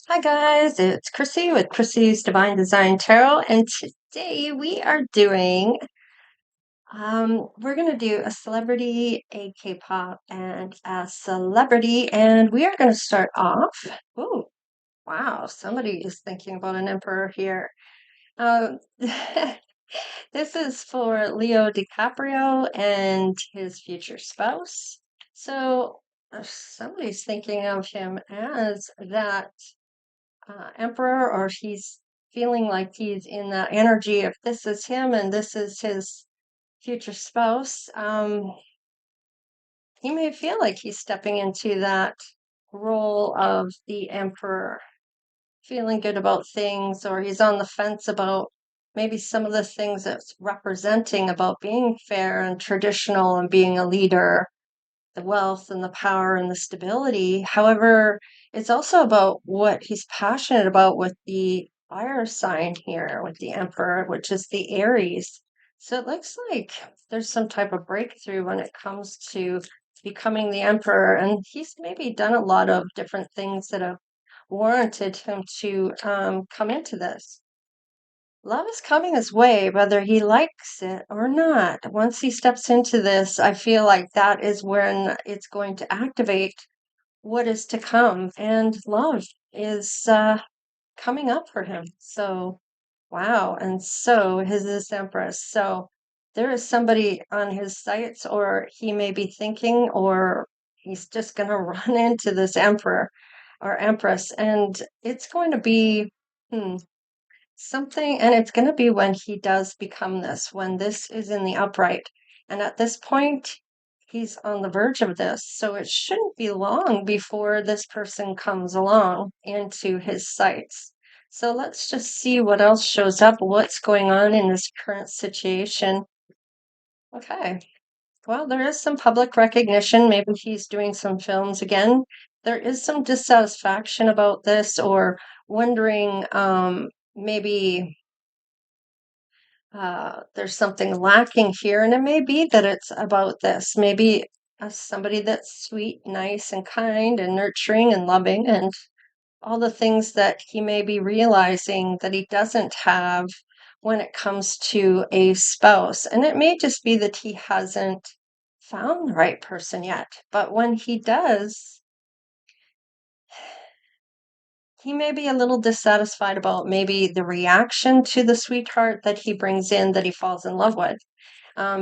Hi guys, it's Chrissy with Chrissy's Divine Design Tarot, and today we are doing we're gonna do a celebrity, a K-pop, and a celebrity, and we are gonna start off. Oh, wow, somebody is thinking about an emperor here. Um, this is for Leo Dicaprio and his future spouse. So somebody's thinking of him as that emperor, or he's feeling like he's in that energy of this is him and this is his future spouse. He may feel like he's stepping into that role of the emperor, feeling good about things, or he's on the fence about maybe some of the things that's representing about being fair and traditional and being a leader, the wealth and the power and the stability. However, it's also about what he's passionate about with the fire sign here, with the Emperor, which is the Aries. So it looks like there's some type of breakthrough when it comes to becoming the Emperor. And he's maybe done a lot of different things that have warranted him to come into this. Love is coming his way, whether he likes it or not. Once he steps into this, I feel like that is when it's going to activate what is to come, and love is coming up for him. So, wow. And so his is Empress. So there is somebody on his sights, or he may be thinking, or he's just going to run into this Emperor or Empress, and it's going to be. Something, and it's going to be when he does become this, when this is in the upright. And at this point, he's on the verge of this. So it shouldn't be long before this person comes along into his sights. So let's just see what else shows up, what's going on in this current situation. Okay. Well, there is some public recognition. Maybe he's doing some films again. There is some dissatisfaction about this, or wondering, maybe there's something lacking here, and it may be that it's about this. Maybe somebody that's sweet, nice, and kind, and nurturing, and loving, and all the things that he may be realizing that he doesn't have when it comes to a spouse. And it may just be that he hasn't found the right person yet. But when he does, he may be a little dissatisfied about maybe the reaction to the sweetheart that he brings in, that he falls in love with.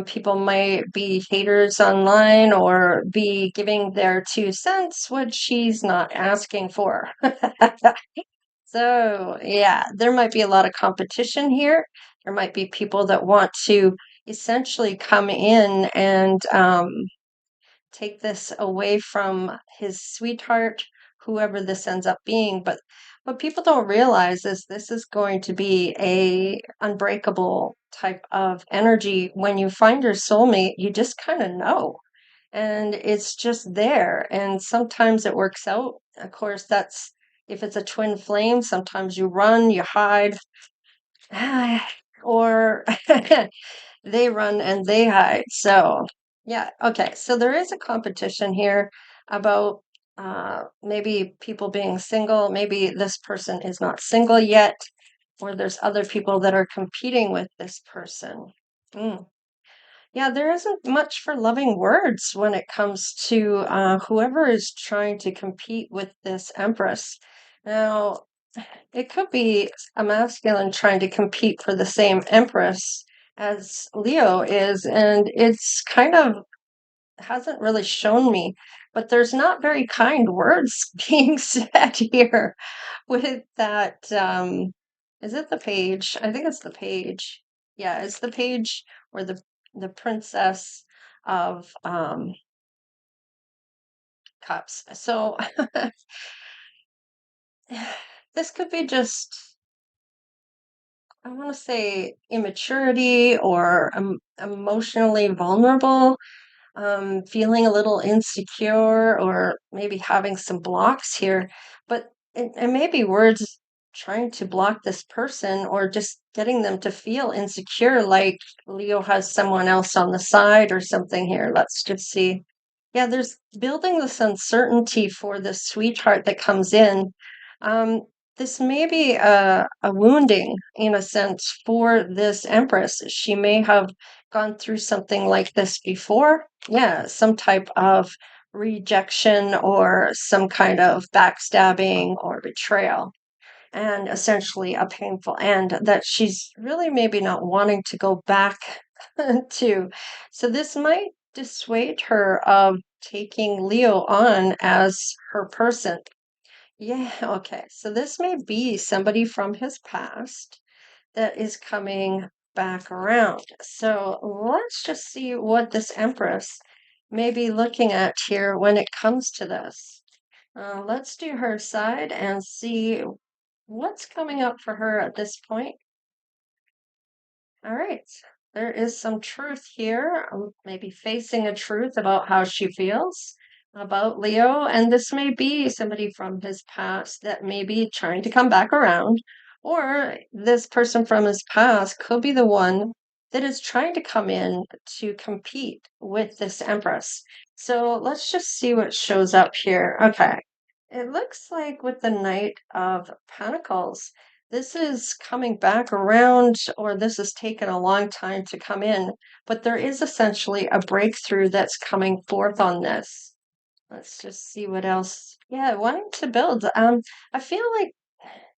People might be haters online, or be giving their 2 cents, which she's not asking for. So, yeah, there might be a lot of competition here. There might be people that want to essentially come in and take this away from his sweetheart, whoever this ends up being. But what people don't realize is this is going to be a unbreakable type of energy. When you find your soulmate, you just kind of know. And it's just there. And sometimes it works out. Of course, that's if it's a twin flame, sometimes you run, you hide, or they run and they hide. So, yeah, okay. So there is a competition here about maybe people being single. Maybe this person is not single yet, or there's other people that are competing with this person. Mm. Yeah, there isn't much for loving words when it comes to whoever is trying to compete with this Empress. Now, it could be a masculine trying to compete for the same Empress as Leo is, and it's kind of hasn't really shown me, but there's not very kind words being said here with that. Is it the page? I think it's the page. Yeah, it's the page where the princess of cups. So this could be just, I want to say, immaturity, or emotionally vulnerable, feeling a little insecure, or maybe having some blocks here. But it may be words trying to block this person, or just getting them to feel insecure, like Leo has someone else on the side or something here. Let's just see. Yeah, there's building this uncertainty for the sweetheart that comes in. Um, this may be a wounding in a sense for this Empress. She may have gone through something like this before. Yeah, some type of rejection or some kind of backstabbing or betrayal, and essentially a painful end that she's really maybe not wanting to go back to. So this might dissuade her of taking Leo on as her person. Yeah, okay. So this may be somebody from his past that is coming back around. So let's just see what this Empress may be looking at here when it comes to this. Let's do her side and see what's coming up for her at this point. All right. There is some truth here, maybe facing a truth about how she feels about Leo. And this may be somebody from his past that may be trying to come back around, or this person from his past could be the one that is trying to come in to compete with this Empress. So let's just see what shows up here. Okay. It looks like with the Knight of Pentacles, this is coming back around, or this has taken a long time to come in, but there is essentially a breakthrough that's coming forth on this. Let's just see what else. Yeah, wanting to build. I feel like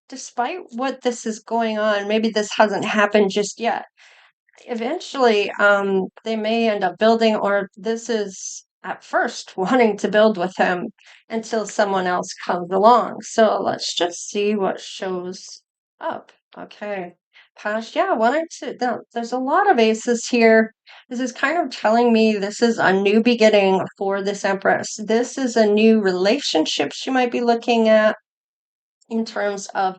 despite what this is going on, maybe this hasn't happened just yet, eventually they may end up building, or this is at first wanting to build with him until someone else comes along. So let's just see what shows up. Okay. Past, yeah, wanting to there's a lot of aces here. This is kind of telling me this is a new beginning for this Empress. This is a new relationship she might be looking at in terms of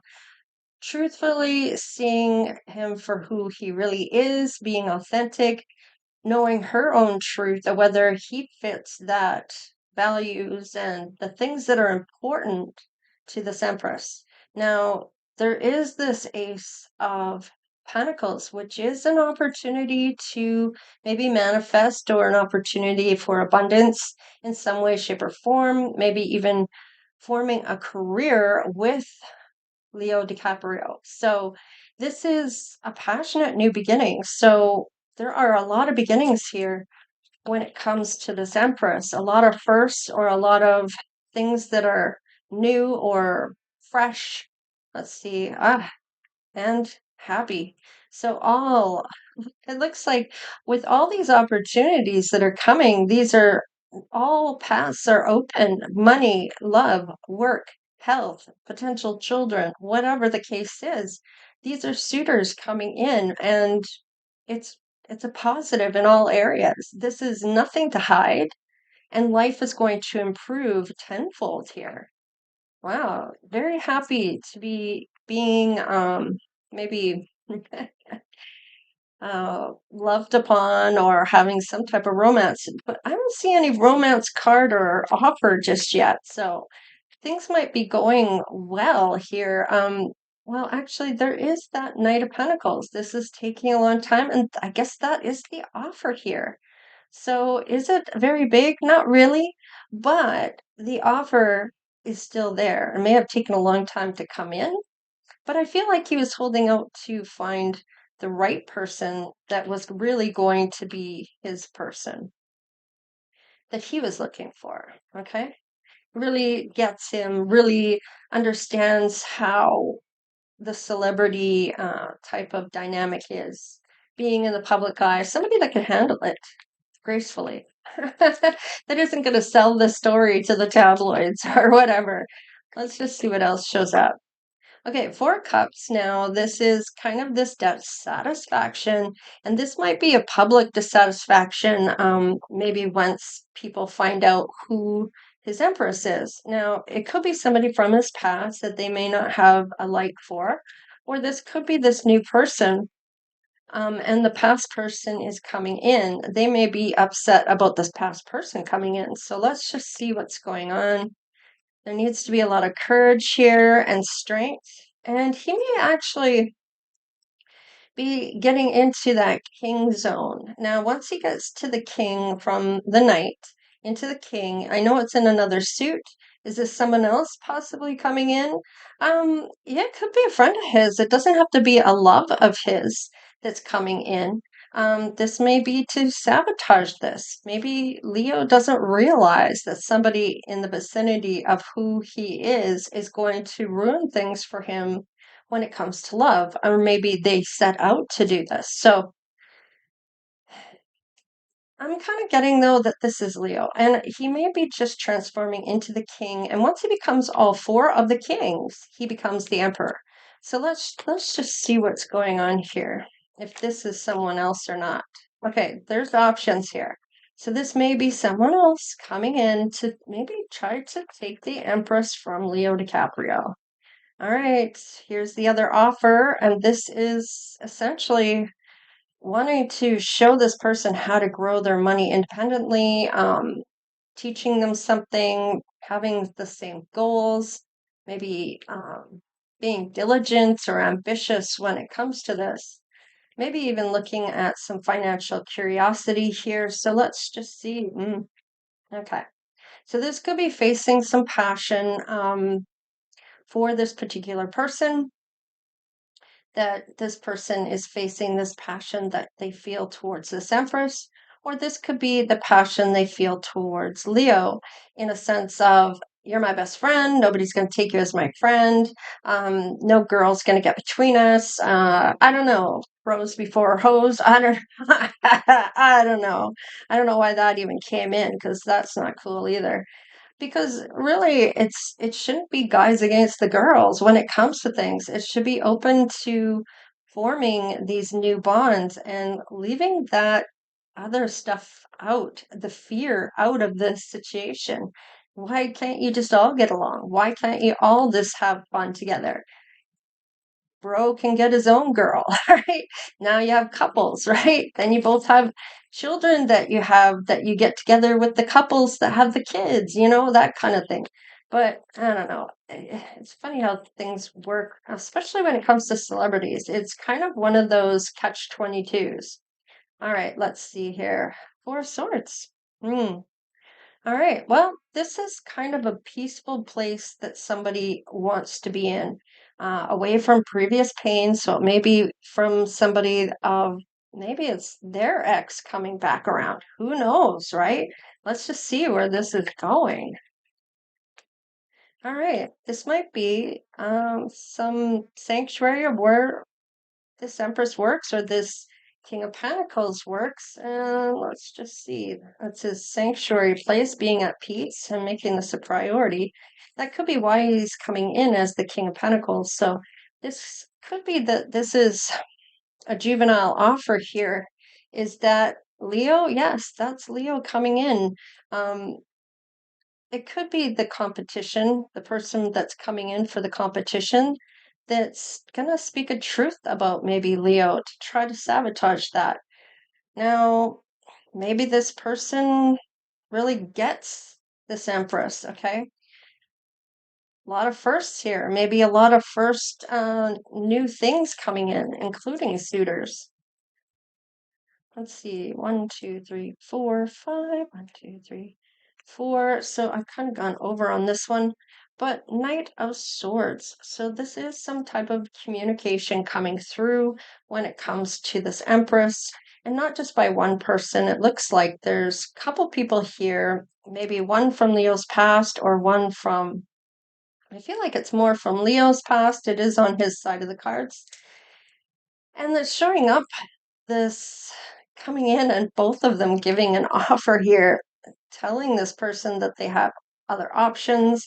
truthfully seeing him for who he really is, being authentic, knowing her own truth of whether he fits that values and the things that are important to this Empress. Now, there is this Ace of Pentacles, which is an opportunity to maybe manifest or an opportunity for abundance in some way, shape, or form, maybe even forming a career with Leo Dicaprio. So this is a passionate new beginning. So there are a lot of beginnings here when it comes to this Empress. A lot of firsts or a lot of things that are new or fresh. Let's see. And happy. So all it looks like with all these opportunities that are coming, these are all paths are open. Money, love, work, health, potential children, whatever the case is. These are suitors coming in, and it's it's a positive in all areas. This is nothing to hide, and life is going to improve tenfold here. Wow, very happy to be being maybe loved upon or having some type of romance, but I don't see any romance card or offer just yet. So things might be going well here. Well, actually, there is that Knight of Pentacles. This is taking a long time, and I guess that is the offer here. So is it very big? Not really, but the offer is still there. It may have taken a long time to come in, but I feel like he was holding out to find the right person that was really going to be his person that he was looking for. Okay. Really gets him, really understands how the celebrity type of dynamic is being in the public eye, somebody that can handle it gracefully. That isn't going to sell the story to the tabloids or whatever. Let's just see what else shows up. Okay, Four Cups now. This is kind of this dissatisfaction, and this might be a public dissatisfaction, maybe once people find out who his Empress is. Now, it could be somebody from his past that they may not have a like for, or this could be this new person, and the past person is coming in. They may be upset about this past person coming in. So let's just see what's going on. There needs to be a lot of courage here and strength. And he may actually be getting into that king zone. Now, once he gets to the king from the knight into the king, I know it's in another suit. Is this someone else possibly coming in? Yeah, it could be a friend of his. It doesn't have to be a love of his that's coming in. This may be to sabotage this. Maybe Leo doesn't realize that somebody in the vicinity of who he is going to ruin things for him when it comes to love, or maybe they set out to do this. So I'm kind of getting though that this is Leo, and he may be just transforming into the king. And once he becomes all four of the kings, he becomes the emperor. So let's just see what's going on here. If this is someone else or not. Okay, there's options here. So this may be someone else coming in to maybe try to take the empress from Leo DiCaprio. All right, here's the other offer, and this is essentially wanting to show this person how to grow their money independently, teaching them something, having the same goals, maybe being diligent or ambitious when it comes to this. Maybe even looking at some financial curiosity here. So let's just see. Okay. So this could be facing some passion for this particular person, that this person is facing this passion that they feel towards this empress, or this could be the passion they feel towards Leo in a sense of, you're my best friend, nobody's going to take you as my friend, no girl's going to get between us. I don't know, bros before hoes. I don't, I don't know. I don't know why that even came in because that's not cool either, because really it shouldn't be guys against the girls when it comes to things. It should be open to forming these new bonds and leaving that other stuff out, the fear out of this situation. Why can't you just all get along? Why can't you all just have fun together? Bro can get his own girl, right? Now you have couples, right? Then you both have children that you have, that you get together with the couples that have the kids, that kind of thing. But I don't know. It's funny how things work, especially when it comes to celebrities. It's kind of one of those catch 22s. All right, let's see here. Four of Swords. Hmm. All right. Well, this is kind of a peaceful place that somebody wants to be in, away from previous pain. So it may be from somebody of, maybe it's their ex coming back around. Who knows, right? Let's just see where this is going. All right. This might be some sanctuary of where this Empress works, or this King of Pentacles works. And let's just see. That's his sanctuary place, being at peace and making this a priority. That could be why he's coming in as the King of Pentacles. So this could be that this is a juvenile offer here. Is that Leo? Yes, that's Leo coming in. Um, it could be the competition, the person that's coming in for the competition that's going to speak a truth about maybe Leo to try to sabotage that. Now, maybe this person really gets this Empress, okay? A lot of firsts here, maybe a lot of first new things coming in, including suitors. Let's see, 1, 2, 3, 4, 5, 1, 2, 3, 4. So I've kind of gone over on this one, but Knight of Swords. So this is some type of communication coming through when it comes to this Empress, and not just by one person. It looks like there's a couple people here, maybe one from Leo's past or one from, I feel like it's more from Leo's past. It is on his side of the cards. And they're showing up this coming in and both of them giving an offer here, telling this person that they have other options.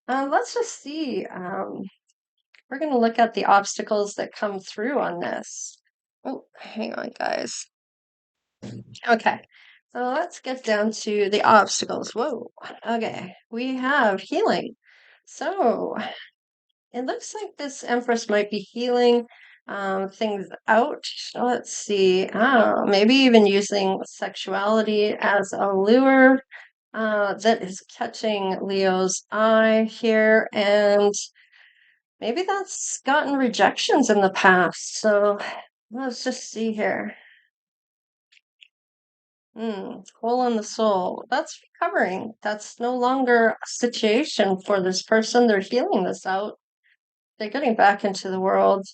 Let's just see. We're going to look at the obstacles that come through on this. Oh, hang on, guys. Okay, so let's get down to the obstacles. Whoa. Okay, we have healing. So it looks like this Empress might be healing things out. Let's see. Maybe even using sexuality as a lure that is catching Leo's eye here. And maybe that's gotten rejections in the past. So let's just see here. Hole in the soul. That's recovering. That's no longer a situation for this person. They're healing this out. They're getting back into the world.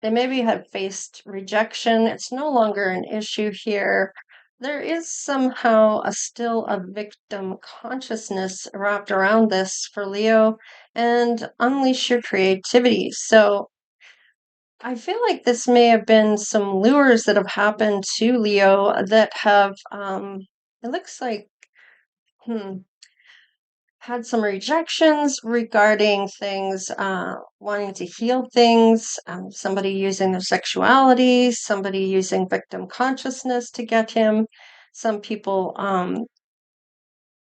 They maybe have faced rejection. It's no longer an issue here. There is somehow still a victim consciousness wrapped around this for Leo, and unleash your creativity. So I feel like this may have been some lures that have happened to Leo that have, it looks like, hmm, had some rejections regarding things, wanting to heal things, somebody using their sexuality, somebody using victim consciousness to get him. Some people,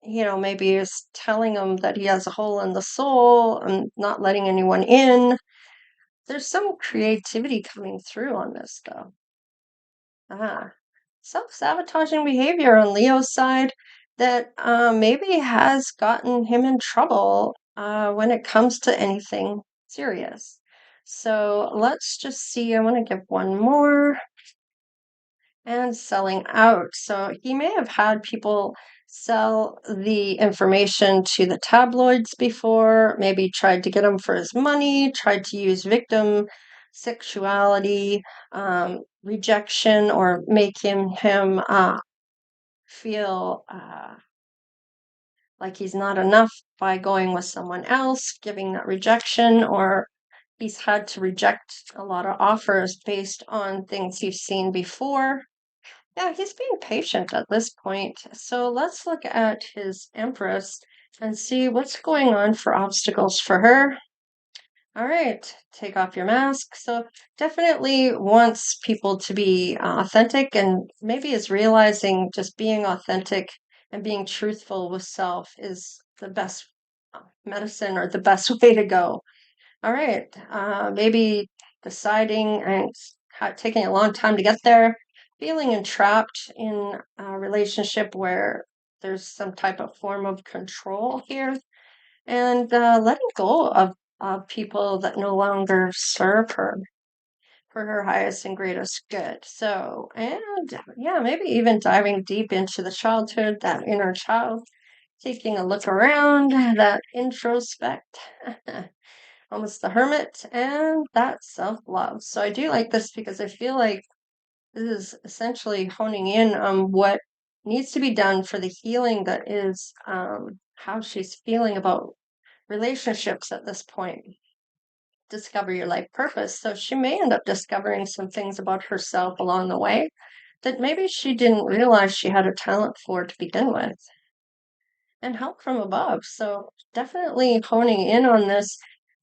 maybe is telling him that he has a hole in the soul and not letting anyone in. There's some creativity coming through on this, though. Ah, self-sabotaging behavior on Leo's side that maybe has gotten him in trouble when it comes to anything serious. So let's just see. I want to give one more. And selling out. So he may have had people sell the information to the tabloids before, maybe tried to get him for his money, tried to use victim sexuality, rejection, or make him feel like he's not enough by going with someone else, giving that rejection, or he's had to reject a lot of offers based on things he's seen before. Yeah, he's being patient at this point. So let's look at his Empress and see what's going on for obstacles for her. All right, take off your mask. So definitely wants people to be authentic, and maybe is realizing just being authentic and being truthful with self is the best medicine or the best way to go. All right, maybe deciding and taking a long time to get there, feeling entrapped in a relationship where there's some type of form of control here, and letting go of people that no longer serve her for her highest and greatest good. So, and yeah, maybe even diving deep into the childhood, that inner child, taking a look around, that introspect. Almost the hermit, and that's self-love. So I do like this because I feel like this is essentially honing in on what needs to be done for the healing that is how she's feeling about relationships at this point. Discover your life purpose. So she may end up discovering some things about herself along the way that maybe she didn't realize she had a talent for to begin with, and help from above. So definitely honing in on this.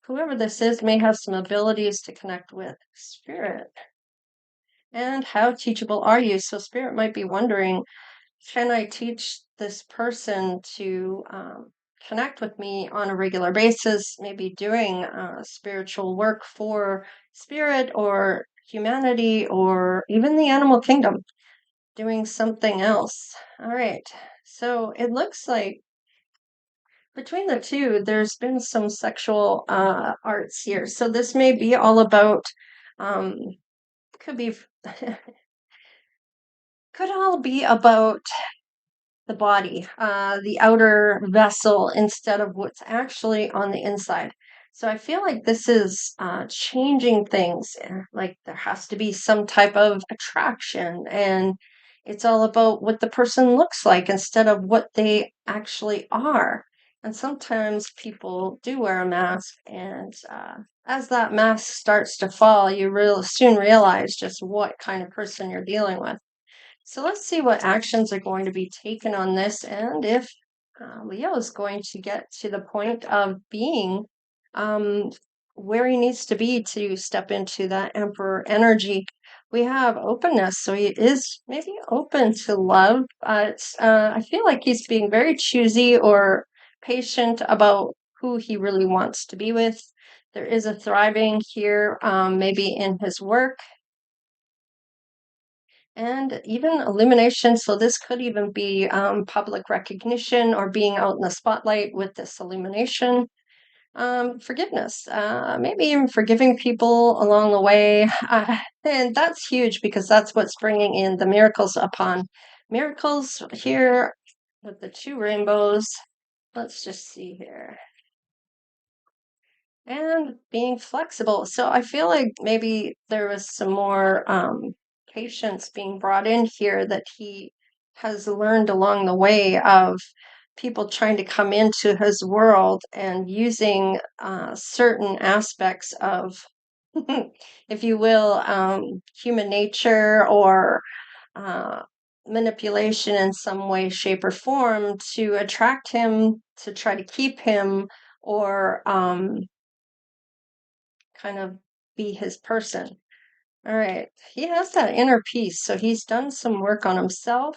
Whoever this is may have some abilities to connect with spirit. And how teachable are you? So spirit might be wondering, can I teach this person to connect with me on a regular basis, maybe doing spiritual work for spirit or humanity or even the animal kingdom, doing something else. All right. So it looks like between the two, there's been some sexual arts here. So this may be all about, um, could be, could all be about the body, the outer vessel, instead of what's actually on the inside. So I feel like this is changing things. Like there has to be some type of attraction, and it's all about what the person looks like instead of what they actually are. And sometimes people do wear a mask, and as that mask starts to fall, you real soon realize just what kind of person you're dealing with. So let's see what actions are going to be taken on this, and if Leo is going to get to the point of being um, where he needs to be to step into that Emperor energy. We have openness, so he is maybe open to love, but I feel like he's being very choosy or patient about who he really wants to be with. There is a thriving here, maybe in his work and even illumination. So this could even be public recognition or being out in the spotlight with this illumination. Forgiveness, maybe even forgiving people along the way. And that's huge because that's what's bringing in the miracles upon miracles here with the two rainbows. Let's just see here. And being flexible. So I feel like maybe there was some more patience being brought in here that he has learned along the way of people trying to come into his world and using certain aspects of, if you will, human nature or uh, manipulation in some way, shape, or form to attract him, to try to keep him, or kind of be his person. All right. He has that inner peace, so he's done some work on himself.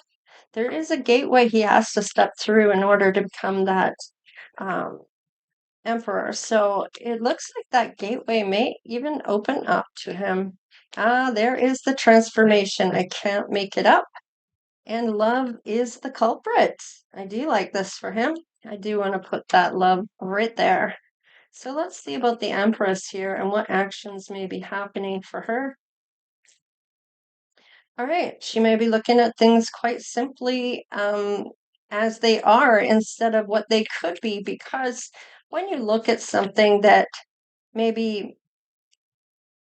There is a gateway he has to step through in order to become that um, emperor. So it looks like that gateway may even open up to him. Ah, there is the transformation. I can't make it up. And love is the culprit. I do like this for him. I do want to put that love right there. So let's see about the Empress here and what actions may be happening for her. All right, she may be looking at things quite simply as they are instead of what they could be, because when you look at something that maybe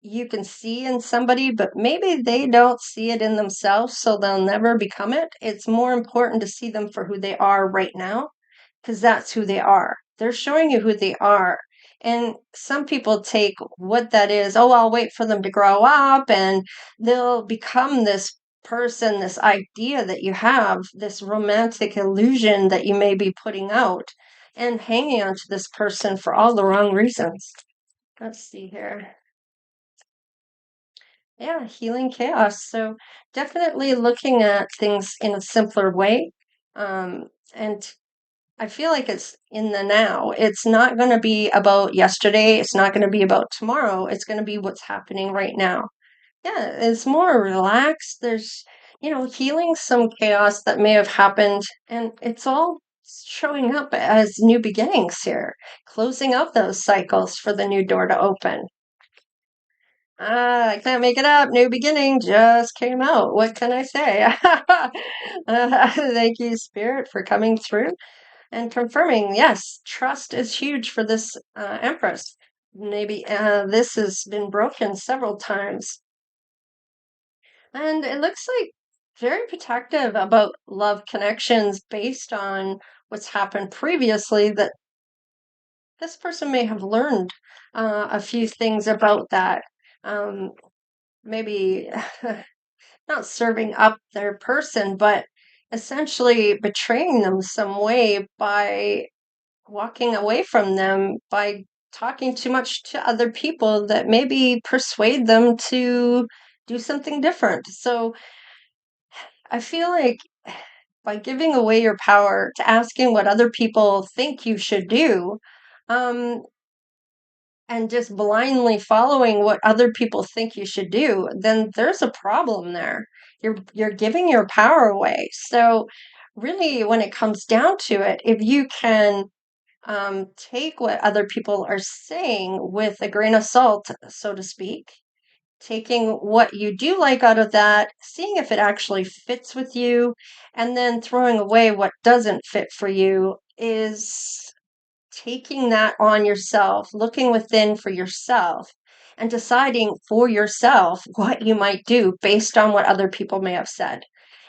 you can see in somebody, but maybe they don't see it in themselves, so they'll never become it, it's more important to see them for who they are right now because that's who they are. They're showing you who they are. And some people take what that is, oh, I'll wait for them to grow up and they'll become this person, this idea that you have, this romantic illusion that you may be putting out and hanging on to this person for all the wrong reasons. Let's see here. Yeah, healing chaos. So definitely looking at things in a simpler way. And I feel like it's in the now. It's not going to be about yesterday. It's not going to be about tomorrow. It's going to be what's happening right now. Yeah, it's more relaxed. There's, healing some chaos that may have happened, and it's all showing up as new beginnings here, closing out those cycles for the new door to open. I can't make it up. New beginning just came out. What can I say? Thank you, Spirit, for coming through and confirming. Yes, trust is huge for this Empress. Maybe this has been broken several times. And it looks like very protective about love connections based on what's happened previously, that this person may have learned a few things about that. Um, maybe not serving up their person, but essentially betraying them some way by walking away from them, by talking too much to other people that maybe persuade them to do something different. So I feel like by giving away your power to asking what other people think you should do, um, and just blindly following what other people think you should do, then there's a problem there. You're giving your power away. So really, when it comes down to it, if you can take what other people are saying with a grain of salt, so to speak, taking what you do like out of that, seeing if it actually fits with you, and then throwing away what doesn't fit for you, is taking that on yourself, looking within for yourself, and deciding for yourself what you might do based on what other people may have said,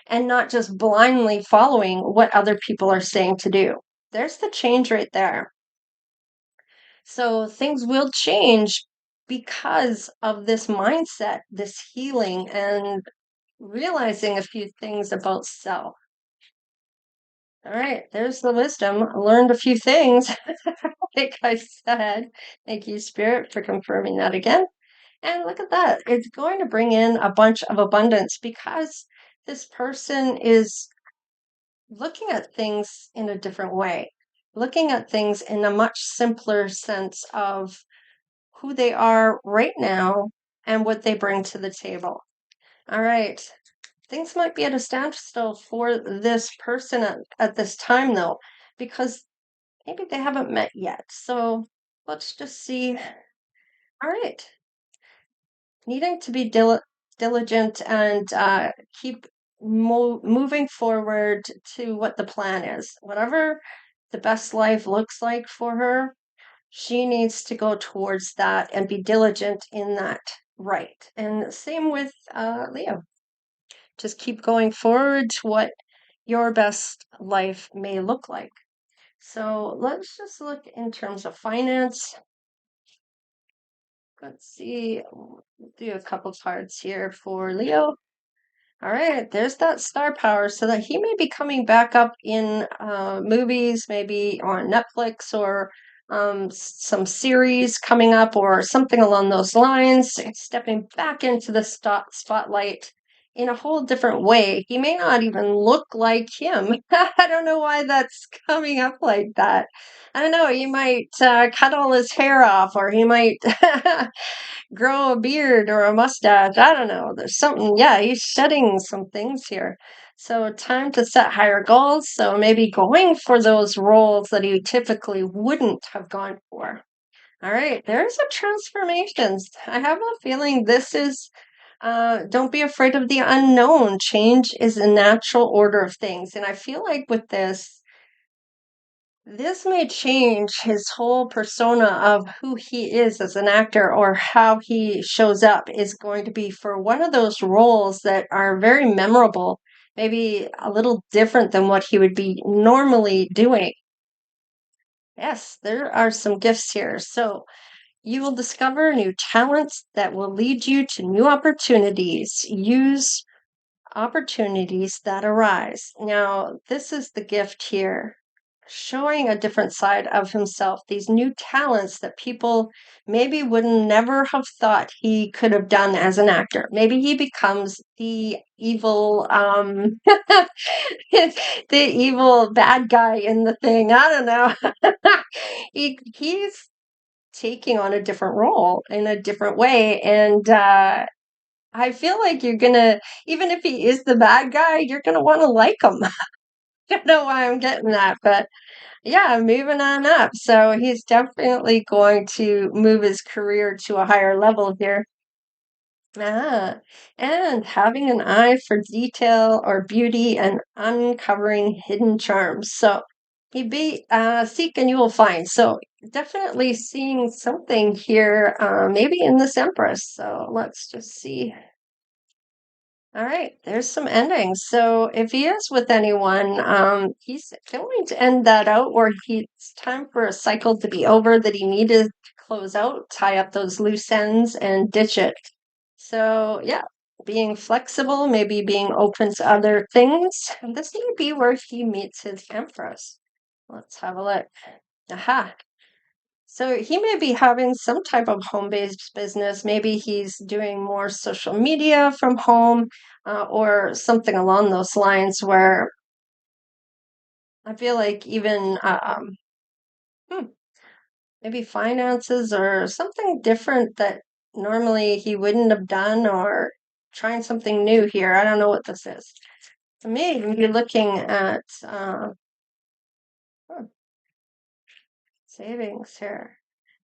and not just blindly following what other people are saying to do. There's the change right there. So things will change because of this mindset, this healing, and realizing a few things about self. All right, there's the wisdom. I learned a few things, like I said. Thank you, Spirit, for confirming that again. And look at that. It's going to bring in a bunch of abundance because this person is looking at things in a different way, looking at things in a much simpler sense of who they are right now and what they bring to the table. All right. Things might be at a standstill for this person at this time, though, because maybe they haven't met yet. So let's just see. All right. Needing to be diligent and keep moving forward to what the plan is. Whatever the best life looks like for her, she needs to go towards that and be diligent in that, right? And same with Leo. Just keep going forward to what your best life may look like. So let's just look in terms of finance. Let's see, do a couple cards here for Leo. All right, there's that star power, so that he may be coming back up in movies, maybe on Netflix or some series coming up or something along those lines, stepping back into the spotlight in a whole different way. He may not even look like him. I don't know why that's coming up like that. I don't know, he might cut all his hair off, or he might grow a beard or a mustache. I don't know. There's something. Yeah, he's shedding some things here. So, time to set higher goals. So, maybe going for those roles that he typically wouldn't have gone for. All right, there's a transformation. I have a feeling this is. Don't be afraid of the unknown. Change is a natural order of things. And I feel like with this may change his whole persona of who he is as an actor, or how he shows up is going to be for one of those roles that are very memorable, maybe a little different than what he would be normally doing. Yes, there are some gifts here. So you will discover new talents that will lead you to new opportunities. Use opportunities that arise. Now, this is the gift here, showing a different side of himself, these new talents that people maybe would never have thought he could have done as an actor. Maybe he becomes the evil the evil bad guy in the thing. I don't know. He's taking on a different role in a different way, and I feel like you're gonna, even if he is the bad guy, you're gonna want to like him. I don't know why I'm getting that, but yeah, moving on up. So he's definitely going to move his career to a higher level here. Ah, and having an eye for detail or beauty and uncovering hidden charms. So he be seek and you will find. So definitely seeing something here, maybe in this Empress. So let's just see. All right, there's some endings. So if he is with anyone, he's going to end that out, or it's time for a cycle to be over that he needed to close out, tie up those loose ends and ditch it. So yeah, being flexible, maybe being open to other things. And this may be where he meets his Empress. Let's have a look. Aha. So he may be having some type of home-based business. Maybe he's doing more social media from home, or something along those lines, where I feel like even hmm, maybe finances or something different that normally he wouldn't have done, or trying something new here. I don't know what this is. To me, you're looking at hmm, savings here.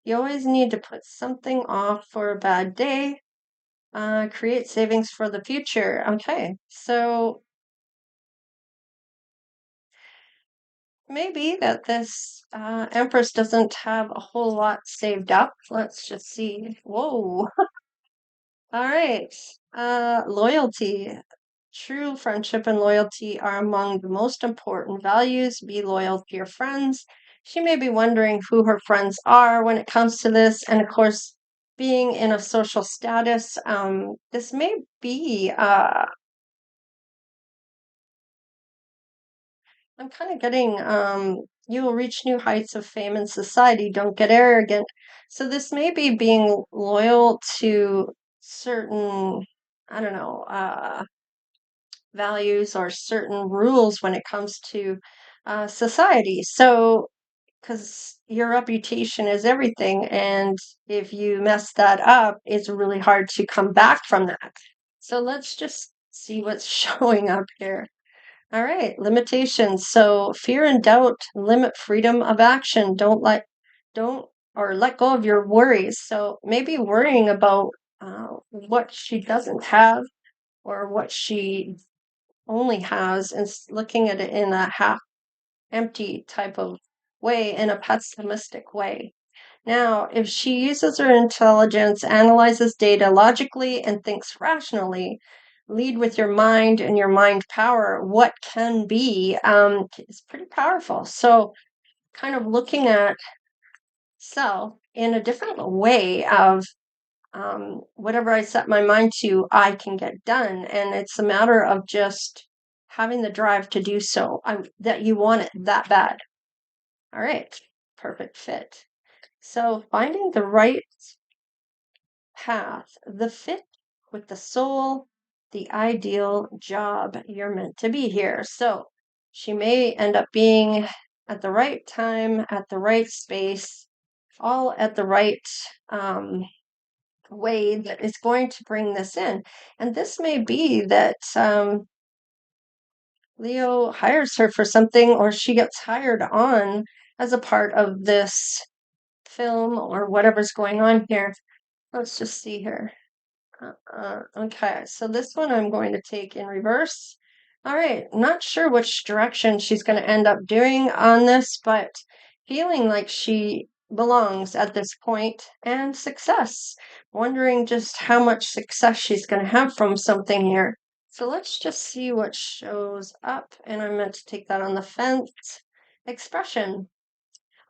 You always need to put something off for a bad day. Create savings for the future. Okay, so maybe that this Empress doesn't have a whole lot saved up. Let's just see. Whoa. All right. Loyalty. True friendship and loyalty are among the most important values. Be loyal to your friends. She may be wondering who her friends are when it comes to this. And of course, being in a social status, this may be I'm kind of getting, you will reach new heights of fame in society. Don't get arrogant. So this may be being loyal to certain, I don't know, values or certain rules when it comes to society. So, because your reputation is everything, and if you mess that up, it's really hard to come back from that. So let's just see what's showing up here. All right, limitations. So fear and doubt limit freedom of action. Don't or let go of your worries. So maybe worrying about what she doesn't have, or what she only has, and looking at it in a half empty type of way, in a pessimistic way. Now, if she uses her intelligence, analyzes data logically, and thinks rationally, lead with your mind and your mind power, what can be is pretty powerful. So, kind of looking at self in a different way of whatever I set my mind to, I can get done. And it's a matter of just having the drive to do so, that you want it that bad. All right, perfect fit. So, finding the right path, the fit with the soul, the ideal job you're meant to be here. So, she may end up being at the right time, at the right space, all at the right way that is going to bring this in. And this may be that Leo hires her for something, or she gets hired on as a part of this film or whatever's going on here. Let's just see here. Okay, so this one I'm going to take in reverse. All right, not sure which direction she's going to end up doing on this, but feeling like she belongs at this point, and success. Wondering just how much success she's going to have from something here. So let's just see what shows up. And I meant to take that on the fence. Expression.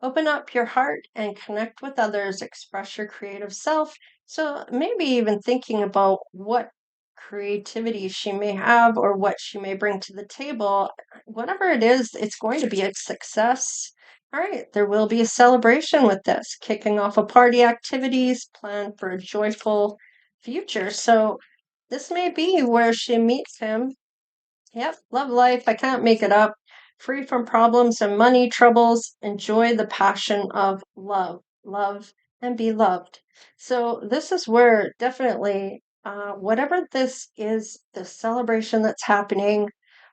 Open up your heart and connect with others, express your creative self. So maybe even thinking about what creativity she may have or what she may bring to the table. Whatever it is, it's going to be a success. All right, there will be a celebration with this, kicking off a party activities, plan for a joyful future. So this may be where she meets him. Yep, love life. I can't make it up. Free from problems and money troubles. Enjoy the passion of love. Love and be loved. So, this is where definitely, whatever this is, the celebration that's happening,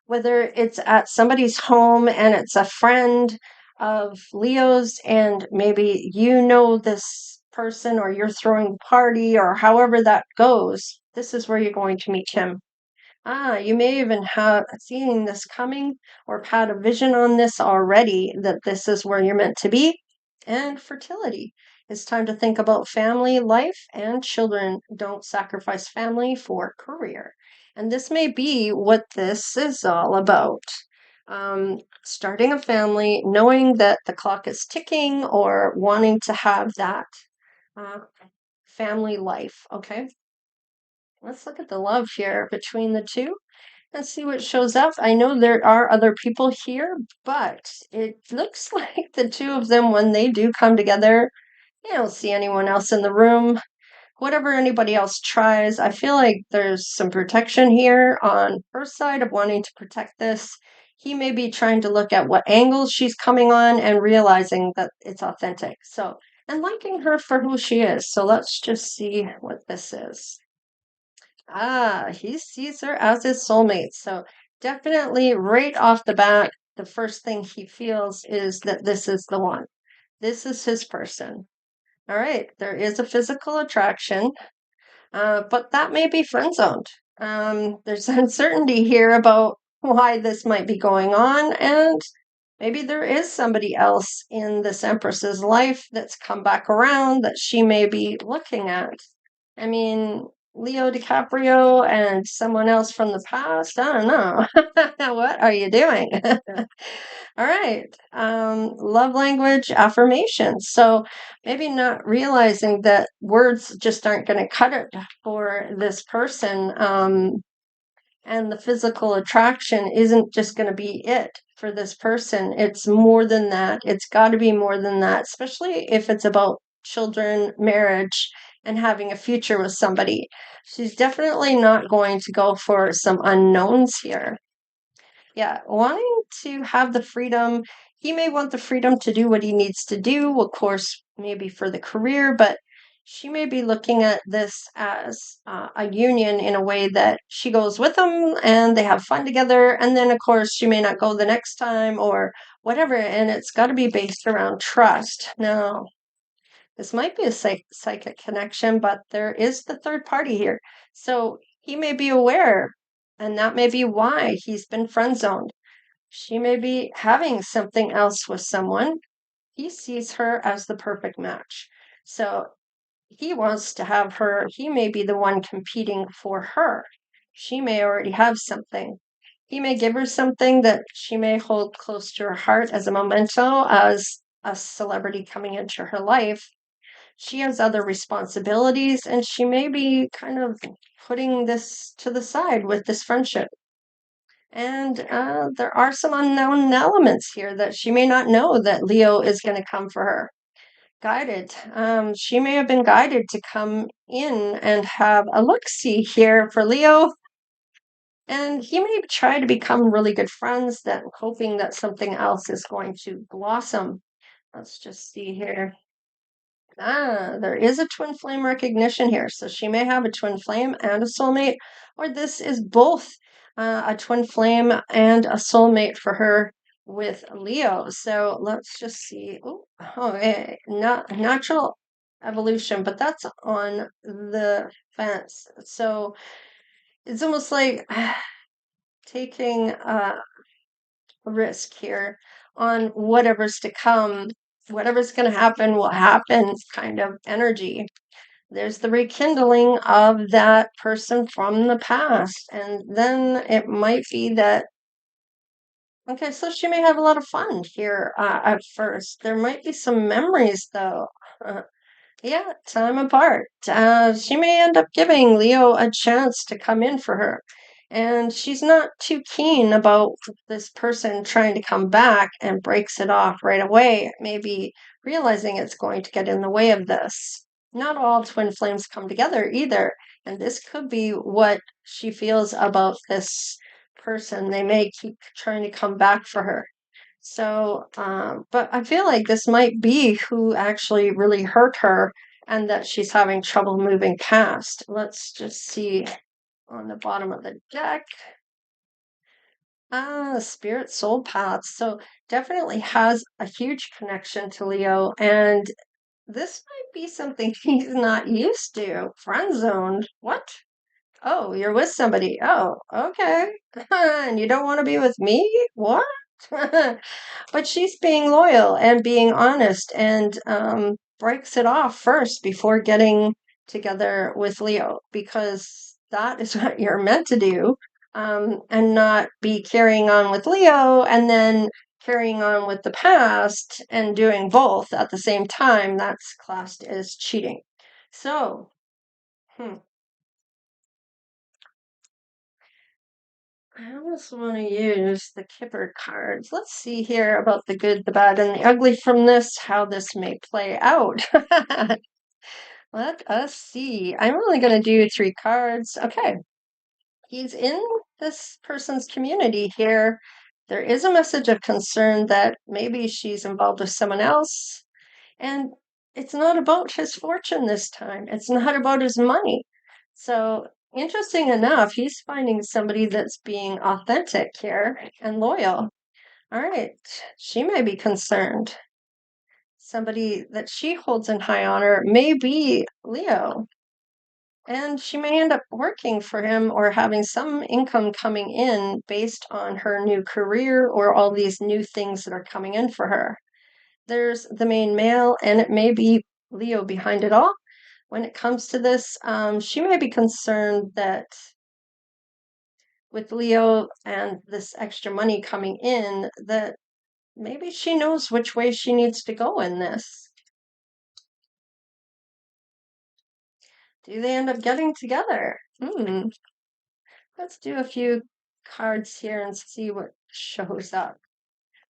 whether it's at somebody's home and it's a friend of Leo's, and maybe you know this person or you're throwing a party or however that goes, this is where you're going to meet him. You may even have seen this coming or had a vision on this already, that this is where you're meant to be. And fertility. It's time to think about family, life, and children. Don't sacrifice family for career. And this may be what this is all about. Starting a family, knowing that the clock is ticking, or wanting to have that uh, family life. Okay, let's look at the love here between the two and see what shows up. I know there are other people here, but it looks like the two of them, when they do come together, you don't see anyone else in the room. Whatever anybody else tries, I feel like there's some protection here on her side of wanting to protect this. He may be trying to look at what angles she's coming on and realizing that it's authentic. So, and liking her for who she is. So let's just see what this is. He sees her as his soulmate. So definitely right off the bat, the first thing he feels is that this is the one. This is his person. All right, there is a physical attraction, but that may be friend zoned. There's uncertainty here about why this might be going on, and maybe there is somebody else in this Empress's life that's come back around that she may be looking at. I mean, Leo Dicaprio and someone else from the past. I don't know. What are you doing? All right. Love language affirmations. So maybe not realizing that words just aren't going to cut it for this person. And the physical attraction isn't just going to be it for this person. It's more than that. It's got to be more than that, especially if it's about children, marriage, and having a future with somebody. She's definitely not going to go for some unknowns here. Yeah, wanting to have the freedom. He may want the freedom to do what he needs to do, of course, maybe for the career, but she may be looking at this as a union in a way that she goes with him and they have fun together. And then, of course, she may not go the next time or whatever. And it's got to be based around trust. Now, this might be a psychic connection, but there is the third party here. So he may be aware And that may be why he's been friend zoned. She may be having something else with someone. He sees her as the perfect match. So he wants to have her, he may be the one competing for her. She may already have something. He may give her something that she may hold close to her heart as a memento, as a celebrity coming into her life. She has other responsibilities, and she may be kind of putting this to the side with this friendship. And there are some unknown elements here that she may not know that Leo is going to come for her. Guided. She may have been guided to come in and have a look-see here for Leo. And he may try to become really good friends, that hoping that something else is going to blossom. Let's just see here. There is a twin flame recognition here. So she may have a twin flame and a soulmate, or this is both a twin flame and a soulmate for her with Leo. So let's just see. Not natural evolution, but that's on the fence. So it's almost like taking a risk here on whatever's to come. Whatever's going to happen will happen kind of energy. There's the rekindling of that person from the past. And then it might be that, okay, so she may have a lot of fun here at first. There might be some memories, though. Yeah, time apart. She may end up giving Leo a chance to come in for her. And she's not too keen about this person trying to come back and breaks it off right away, maybe realizing it's going to get in the way of this. Not all twin flames come together either. And this could be what she feels about this person. They may keep trying to come back for her. So, but I feel like this might be who actually really hurt her and that she's having trouble moving past. Let's just see on the bottom of the deck. Spirit soul paths. So definitely has a huge connection to Leo, and this might be something he's not used to. Friend zoned. What? Oh, you're with somebody. Oh, okay. And you don't want to be with me? What? But she's being loyal and being honest and breaks it off first before getting together with Leo because that is what you're meant to do, and not be carrying on with Leo and then carrying on with the past and doing both at the same time. That's classed as cheating. So, hmm. I almost want to use the Kipper cards. Let's see here about the good, the bad, and the ugly from this, how this may play out. Let us see. I'm only going to do 3 cards. Okay. He's in this person's community here. There is a message of concern that maybe she's involved with someone else. And it's not about his fortune this time. It's not about his money. So, interesting enough, he's finding somebody that's being authentic here and loyal. All right, she may be concerned. Somebody that she holds in high honor may be Leo. And she may end up working for him or having some income coming in based on her new career or all these new things that are coming in for her. There's the main male, and it may be Leo behind it all. When it comes to this, she may be concerned that with Leo and this extra money coming in, that maybe she knows which way she needs to go in this. Do they end up getting together? Let's do a few cards here and see what shows up.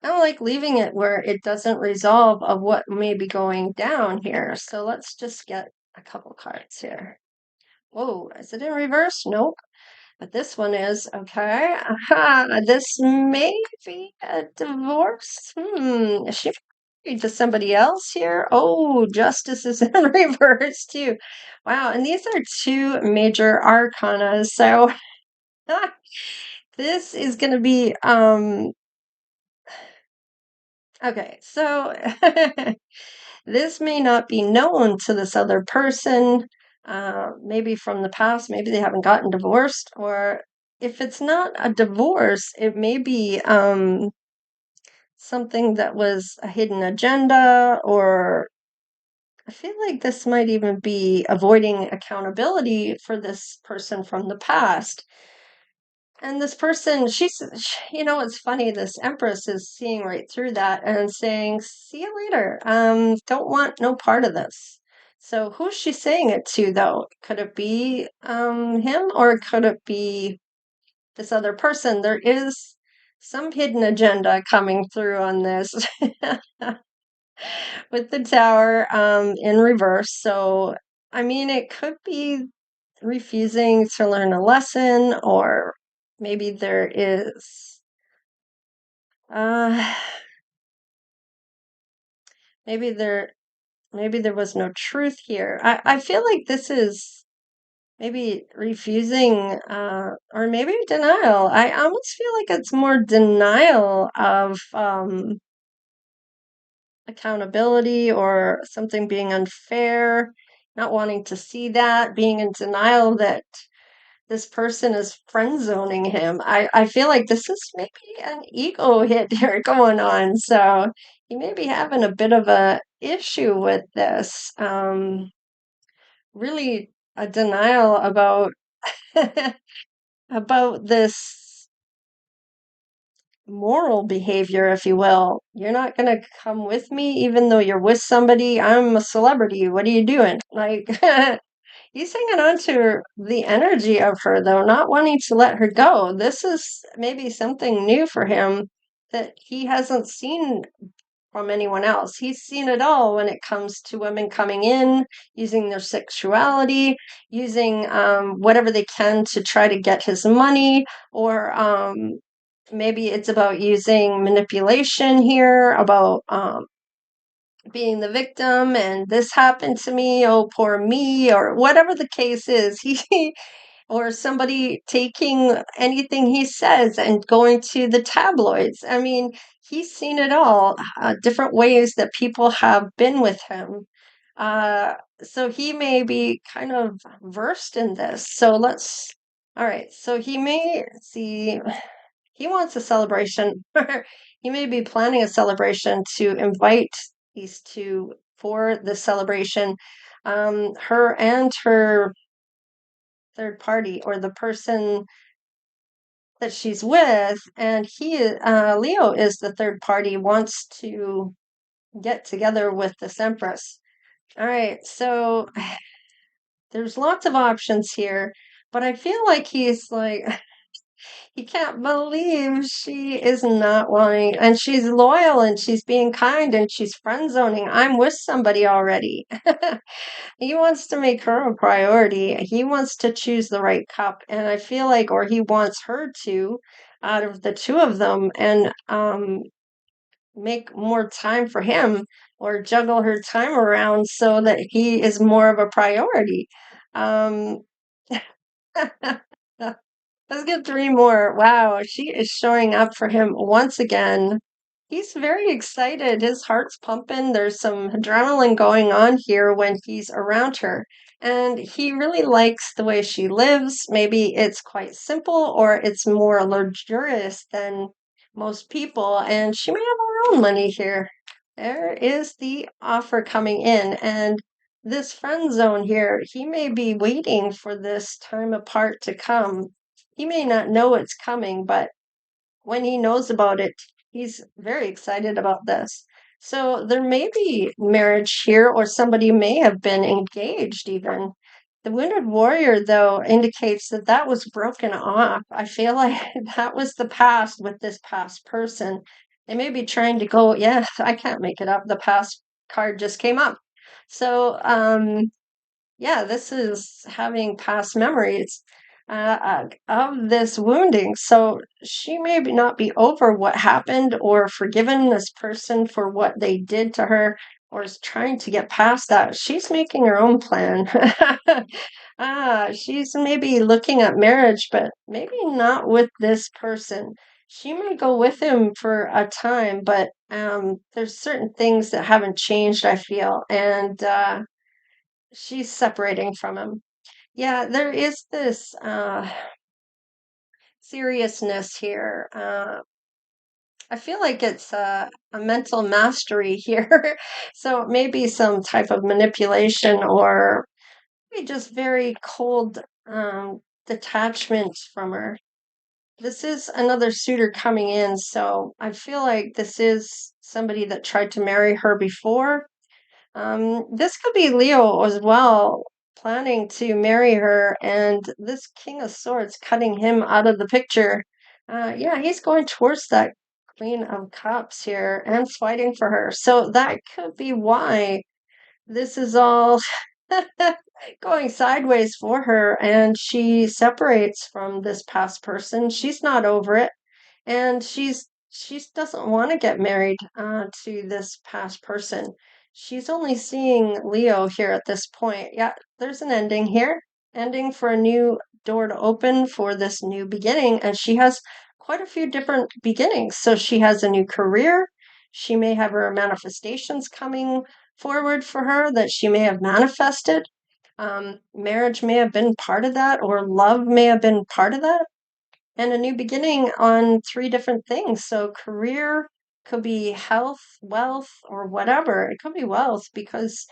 I don't like leaving it where it doesn't resolve of what may be going down here. So let's just get a couple cards here. Whoa, is it in reverse? Nope. But this one is, okay. Aha, this may be a divorce. Is she married to somebody else here? Oh, justice is in reverse too. Wow, and these are 2 major arcana. So this is going to be, okay, so this may not be known to this other person, maybe from the past, maybe they haven't gotten divorced, or if it's not a divorce, it may be something that was a hidden agenda, or I feel like this might even be avoiding accountability for this person from the past. And this person, it's funny, this Empress is seeing right through that and saying, see you later. Don't want no part of this. So who's she saying it to, though? Could it be him, or could it be this other person? There is some hidden agenda coming through on this with the tower in reverse. So, I mean, it could be refusing to learn a lesson, or maybe there is, uh, maybe there, maybe there was no truth here. I feel like this is maybe refusing, or maybe denial. I almost feel like it's more denial of, accountability, or something being unfair, not wanting to see that, being in denial that this person is friend zoning him. I feel like this is maybe an ego hit here going on. So he may be having a bit of a issue with this. Really a denial about about this moral behavior, if you will. You're not going to come with me, even though you're with somebody. I'm a celebrity. What are you doing? Like, he's hanging on to the energy of her, though, not wanting to let her go. This is maybe something new for him that he hasn't seen from anyone else. He's seen it all when it comes to women coming in, using their sexuality, using whatever they can to try to get his money, or maybe it's about using manipulation here, about being the victim, and this happened to me, oh poor me, or whatever the case is. He or somebody taking anything he says and going to the tabloids. I mean, he's seen it all, different ways that people have been with him. So he may be kind of versed in this. All right, so he may see, he wants a celebration. He may be planning a celebration to invite these two for the celebration. Her and her third party, or the person that she's with, and Leo is the third party, wants to get together with this Empress. All right, so there's lots of options here, but I feel like he's like, he can't believe she is not wanting, and she's loyal, and she's being kind, and she's friend zoning. I'm with somebody already. He wants to make her a priority. He wants to choose the right cup, and I feel like, or he wants her to, out of the two of them, and make more time for him, or juggle her time around so that he is more of a priority. Um, Let's get three more. Wow, she is showing up for him once again. He's very excited. His heart's pumping. There's some adrenaline going on here when he's around her. And he really likes the way she lives. Maybe it's quite simple, or it's more luxurious than most people. And she may have her own money here. There is the offer coming in. And this friend zone here, he may be waiting for this time apart to come. He may not know it's coming, but when he knows about it, he's very excited about this. So there may be marriage here, or somebody may have been engaged even. The wounded warrior, though, indicates that that was broken off. I feel like that was the past with this past person. They may be trying to go, yeah, I can't make it up. The past card just came up. So, yeah, this is having past memories of this wounding. So she may not be over what happened, or forgiven this person for what they did to her, or is trying to get past that. She's making her own plan. She's maybe looking at marriage, but maybe not with this person. She may go with him for a time, but there's certain things that haven't changed, I feel, and she's separating from him. Yeah, there is this seriousness here. I feel like it's a mental mastery here. So maybe some type of manipulation or maybe just very cold detachment from her. This is another suitor coming in, so I feel like this is somebody that tried to marry her before. This could be Leo as well, planning to marry her, and this King of Swords cutting him out of the picture. Yeah, he's going towards that Queen of Cups here and fighting for her. So that could be why this is all going sideways for her, and she separates from this past person. She's not over it, and she doesn't want to get married to this past person. She's only seeing Leo here at this point. Yeah, there's an ending here, ending for a new door to open for this new beginning, and she has quite a few different beginnings. So she has a new career. She may have her manifestations coming forward for her that she may have manifested. Marriage may have been part of that, or love may have been part of that, and a new beginning on three different things. So, career could be health, wealth, or whatever. It could be wealth because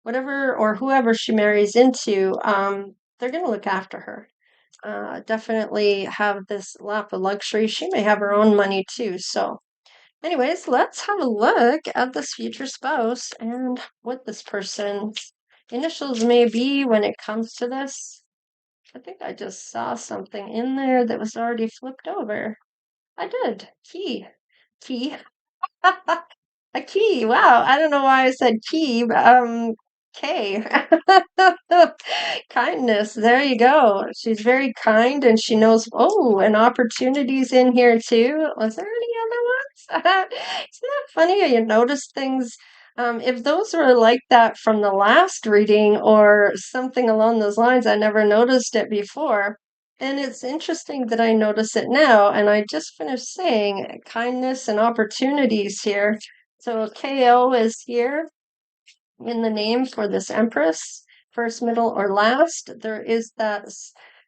whatever or whoever she marries into, they're going to look after her. Definitely have this lap of luxury. She may have her own money too. So, anyways, let's have a look at this future spouse and what this person's initials may be when it comes to this. I think I just saw something in there that was already flipped over. I did. Key. Key. A key. Wow. I don't know why I said key, but K. Kindness. There you go. She's very kind and she knows, oh, and opportunities in here too. Was there any other ones? Isn't that funny how you notice things? If those were like that from the last reading or something along those lines, I never noticed it before. And it's interesting that I notice it now. And I just finished saying kindness and opportunities here. So KO is here in the name for this Empress, first, middle, or last. There is that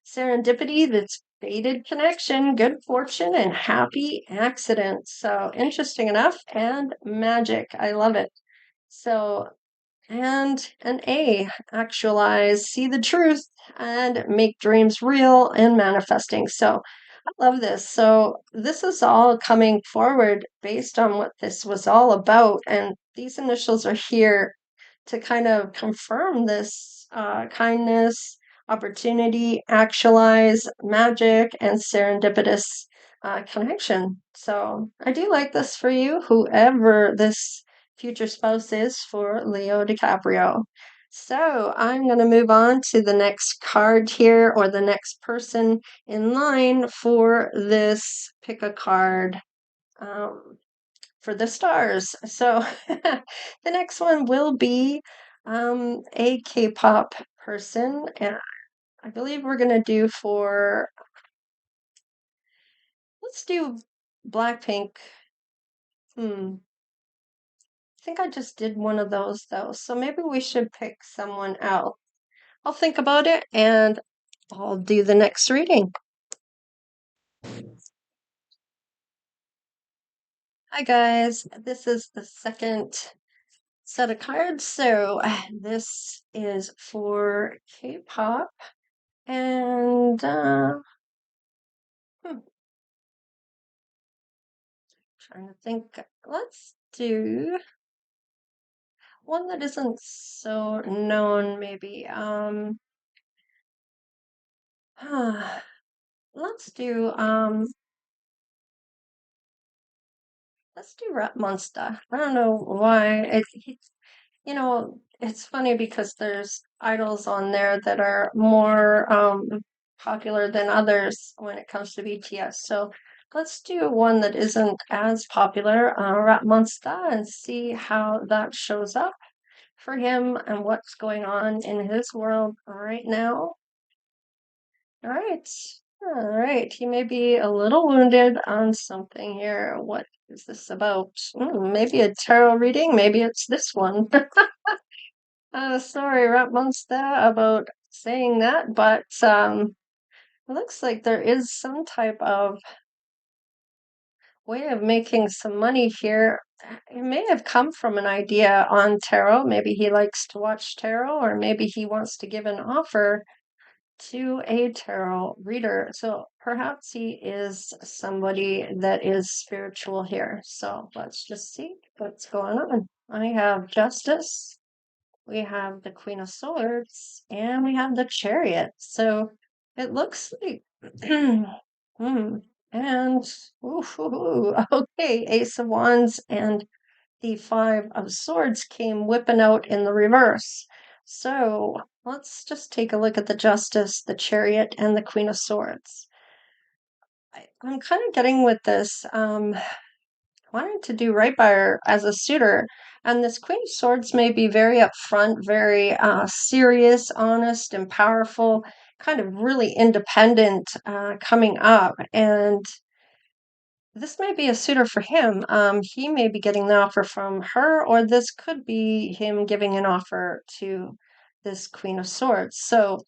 serendipity, that's fated connection, good fortune, and happy accidents. So interesting enough, and magic. I love it. So, and an A, actualize, see the truth, and make dreams real and manifesting. So, I love this. So, this is all coming forward based on what this was all about. And these initials are here to kind of confirm this kindness, opportunity, actualize, magic, and serendipitous connection. So I do like this for you, whoever this future spouse is for Leo Dicaprio. So I'm going to move on to the next card here, or the next person in line for this pick a card. For the stars. So the next one will be a K-pop person, and I believe we're gonna do for let's do Blackpink. I think I just did one of those though, so maybe we should pick someone else. I'll think about it and I'll do the next reading. Hi guys, this is the second set of cards. So this is for K-pop. And trying to think, let's do one that isn't so known, maybe. Let's do Rapmonster. I don't know why. It's funny because there's idols on there that are more popular than others when it comes to BTS. So let's do one that isn't as popular, Rapmonster, and see how that shows up for him and what's going on in his world right now. All right. All right. He may be a little wounded on something here. What is this about? Maybe a tarot reading. Maybe it's this one. Sorry, Rapmonster, about saying that, but It looks like there is some type of way of making some money here. It may have come from an idea on tarot. Maybe he likes to watch tarot, or maybe he wants to give an offer to a tarot reader. So perhaps he is somebody that is spiritual here. So let's just see what's going on. I have Justice, we have the Queen of Swords, and we have the Chariot. So it looks like, hmm, and okay, Ace of Wands and the Five of Swords came whipping out in the reverse. So let's just take a look at the Justice, the Chariot, and the Queen of Swords. I'm kind of getting with this, wanting to do right by her as a suitor. And this Queen of Swords may be very upfront, very serious, honest, and powerful, kind of really independent coming up. And this may be a suitor for him. He may be getting the offer from her, or this could be him giving an offer to this Queen of Swords. So,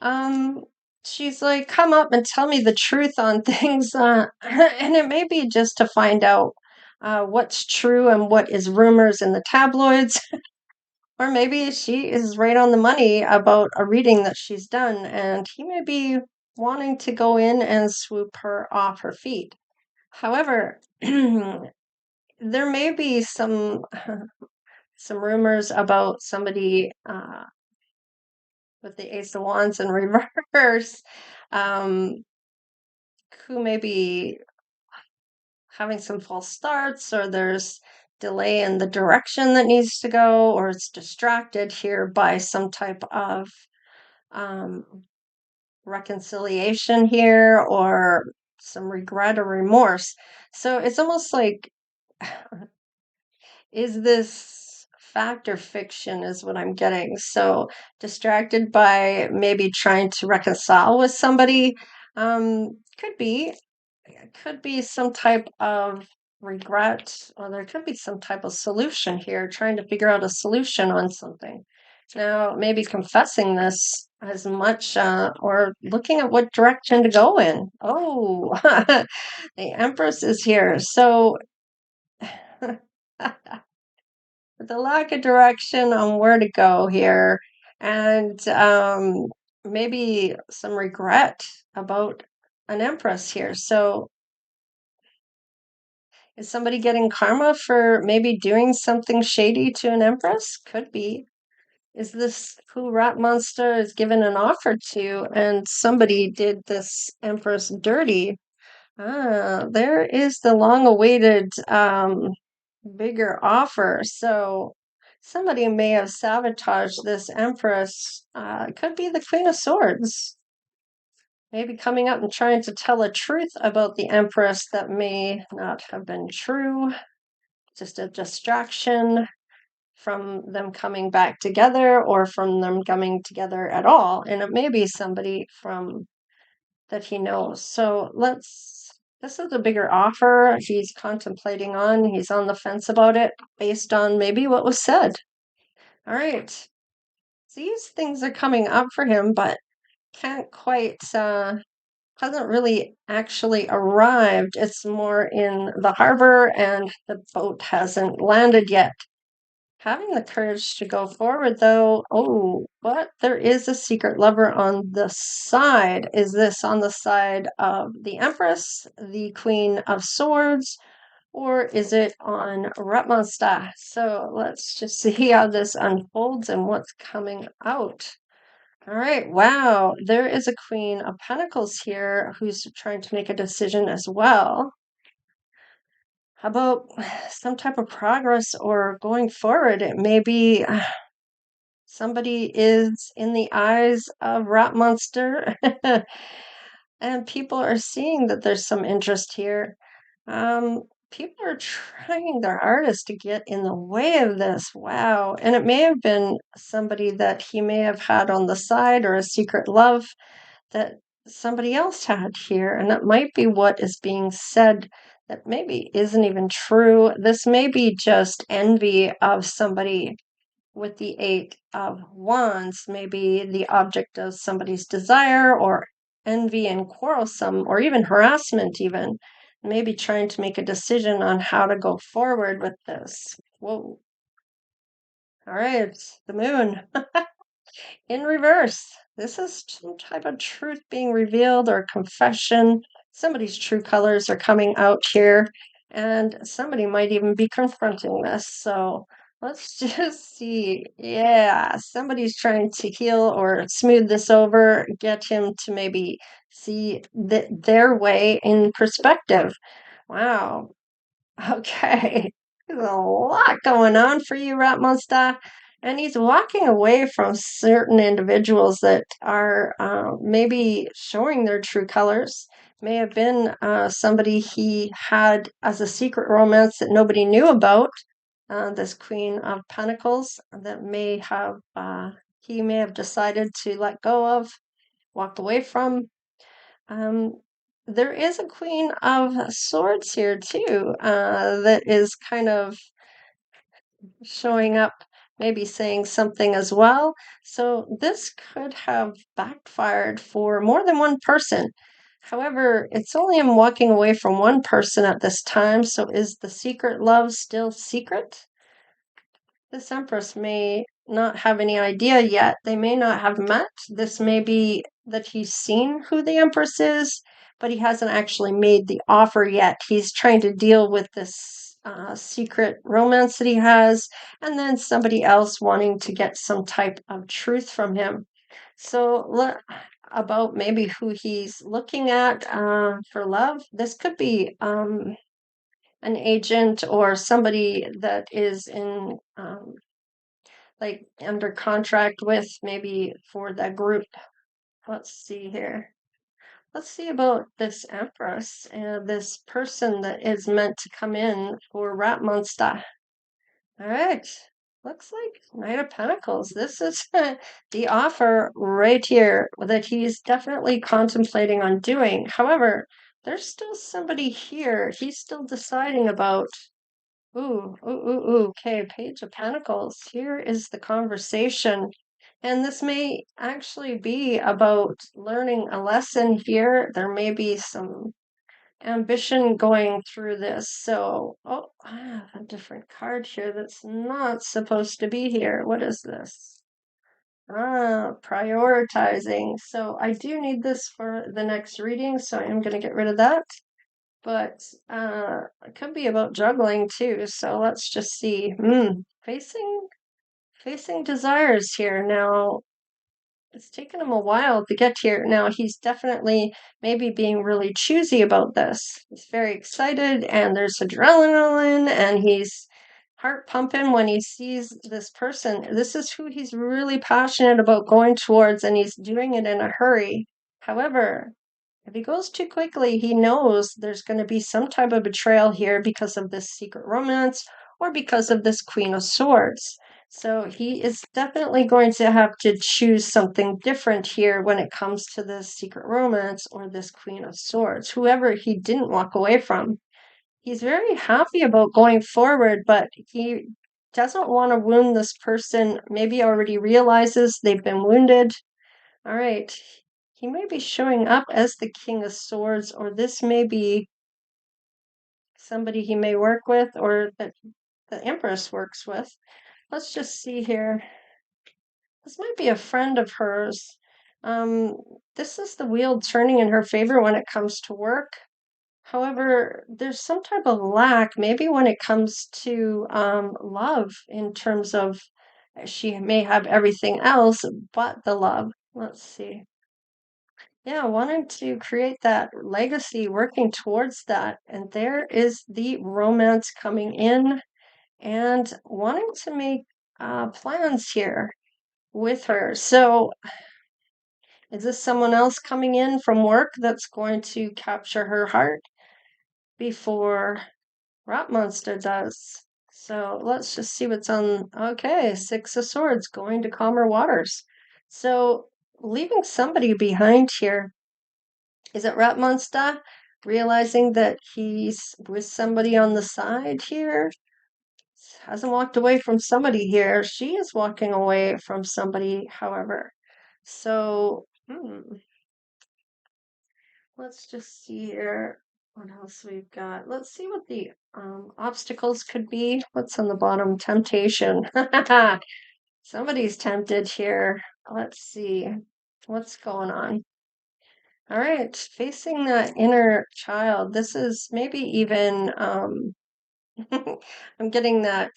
um, she's like, come up and tell me the truth on things. And it may be just to find out what's true and what is rumors in the tabloids. Or maybe she is right on the money about a reading that she's done, and he may be wanting to go in and swoop her off her feet. However, there may be some rumors about somebody with the Ace of Wands in reverse, um, who may be having some false starts, or there's delay in the direction that needs to go, or it's distracted here by some type of um, reconciliation here, or some regret or remorse. So it's almost like, is this fact or fiction, is what I'm getting. So distracted by maybe trying to reconcile with somebody. Could be. It could be some type of regret, or there could be some type of solution here, trying to figure out a solution on something. Now, maybe confessing this as much, or looking at what direction to go in. Oh, the Empress is here. So, with the lack of direction on where to go here, and maybe some regret about an Empress here. So, is somebody getting karma for maybe doing something shady to an Empress? Could be. Is this who Rapmonster is given an offer to, and somebody did this Empress dirty? There is the long-awaited bigger offer. So somebody may have sabotaged this Empress. It could be the Queen of Swords. Maybe coming up and trying to tell a truth about the Empress that may not have been true. Just a distraction from them coming back together, or from them coming together at all. And it may be somebody from that he knows. So this is a bigger offer he's contemplating on. He's on the fence about it based on maybe what was said. All right. These things are coming up for him, but can't quite, hasn't really actually arrived. It's more in the harbor, and the boat hasn't landed yet. Having the courage to go forward, though. Oh, but there is a secret lover on the side. Is this on the side of the Empress, the Queen of Swords, or is it on Rapmonster? So let's just see how this unfolds and what's coming out. All right, wow, there is a Queen of Pentacles here who's trying to make a decision as well. How about some type of progress or going forward? It may be somebody is in the eyes of Rapmonster, and people are seeing that there's some interest here. People are trying their hardest to get in the way of this. Wow. And it may have been somebody that he may have had on the side, or a secret love that somebody else had here. And that might be what is being said that maybe isn't even true. This may be just envy of somebody with the Eight of Wands, maybe the object of somebody's desire or envy and quarrelsome, or even harassment, even. Maybe trying to make a decision on how to go forward with this. Whoa. All right, the moon. In reverse. This is some type of truth being revealed or confession. Somebody's true colors are coming out here, and somebody might even be confronting this. So let's just see. Yeah, somebody's trying to heal or smooth this over, get him to maybe see their way in perspective. Wow. Okay. There's a lot going on for you, Rapmonster. And he's walking away from certain individuals that are maybe showing their true colors. May have been somebody he had as a secret romance that nobody knew about. This Queen of Pentacles that he may have decided to let go of, walk away from. Um, there is a Queen of Swords here too, that is kind of showing up, maybe saying something as well. So this could have backfired for more than one person. However, it's only him walking away from one person at this time. So is the secret love still secret? This Empress may not have any idea yet. They may not have met. This may be that he's seen who the Empress is, but he hasn't actually made the offer yet. He's trying to deal with this secret romance that he has, and then somebody else wanting to get some type of truth from him. So, about maybe who he's looking at for love, this could be an agent or somebody that is in like under contract with maybe for that group. Let's see here. Let's see about this Empress and this person that is meant to come in for Rapmonster. All right. Looks like Knight of Pentacles. This is the offer right here that he's definitely contemplating on doing. However, there's still somebody here he's still deciding about. Ooh. Okay, Page of Pentacles. Here is the conversation. And this may actually be about learning a lesson here. There may be some ambition going through this. So, oh, I have a different card here that's not supposed to be here. What is this? Prioritizing. So I do need this for the next reading, so I'm going to get rid of that. But it could be about juggling too. So let's just see. Facing desires here. Now, it's taken him a while to get here. Now, he's definitely maybe being really choosy about this. He's very excited, and there's adrenaline, and he's heart pumping when he sees this person. This is who he's really passionate about going towards, and he's doing it in a hurry. However, if he goes too quickly, he knows there's going to be some type of betrayal here because of this secret romance or because of this Queen of Swords. So he is definitely going to have to choose something different here when it comes to this secret romance or this Queen of Swords, whoever he didn't walk away from. He's very happy about going forward, but he doesn't want to wound this person. Maybe already realizes they've been wounded. All right. He may be showing up as the King of Swords, or this may be somebody he may work with or that the Empress works with. Let's just see here. This might be a friend of hers. This is the wheel turning in her favor when it comes to work. However, there's some type of lack, maybe when it comes to love, in terms of she may have everything else but the love. Let's see. Yeah, wanting to create that legacy, working towards that. And there is the romance coming in and wanting to make plans here with her. So, is this someone else coming in from work that's going to capture her heart before Rapmonster does? So, let's just see what's on. Okay, Six of Swords, going to calmer waters. So, leaving somebody behind here. Is it Rapmonster realizing that he's with somebody on the side here? Hasn't walked away from somebody here. She is walking away from somebody, however. So, Let's just see here what else we've got. Let's see what the obstacles could be. What's on the bottom? Temptation. Somebody's tempted here. Let's see what's going on. All right, facing that inner child. This is maybe even I'm getting that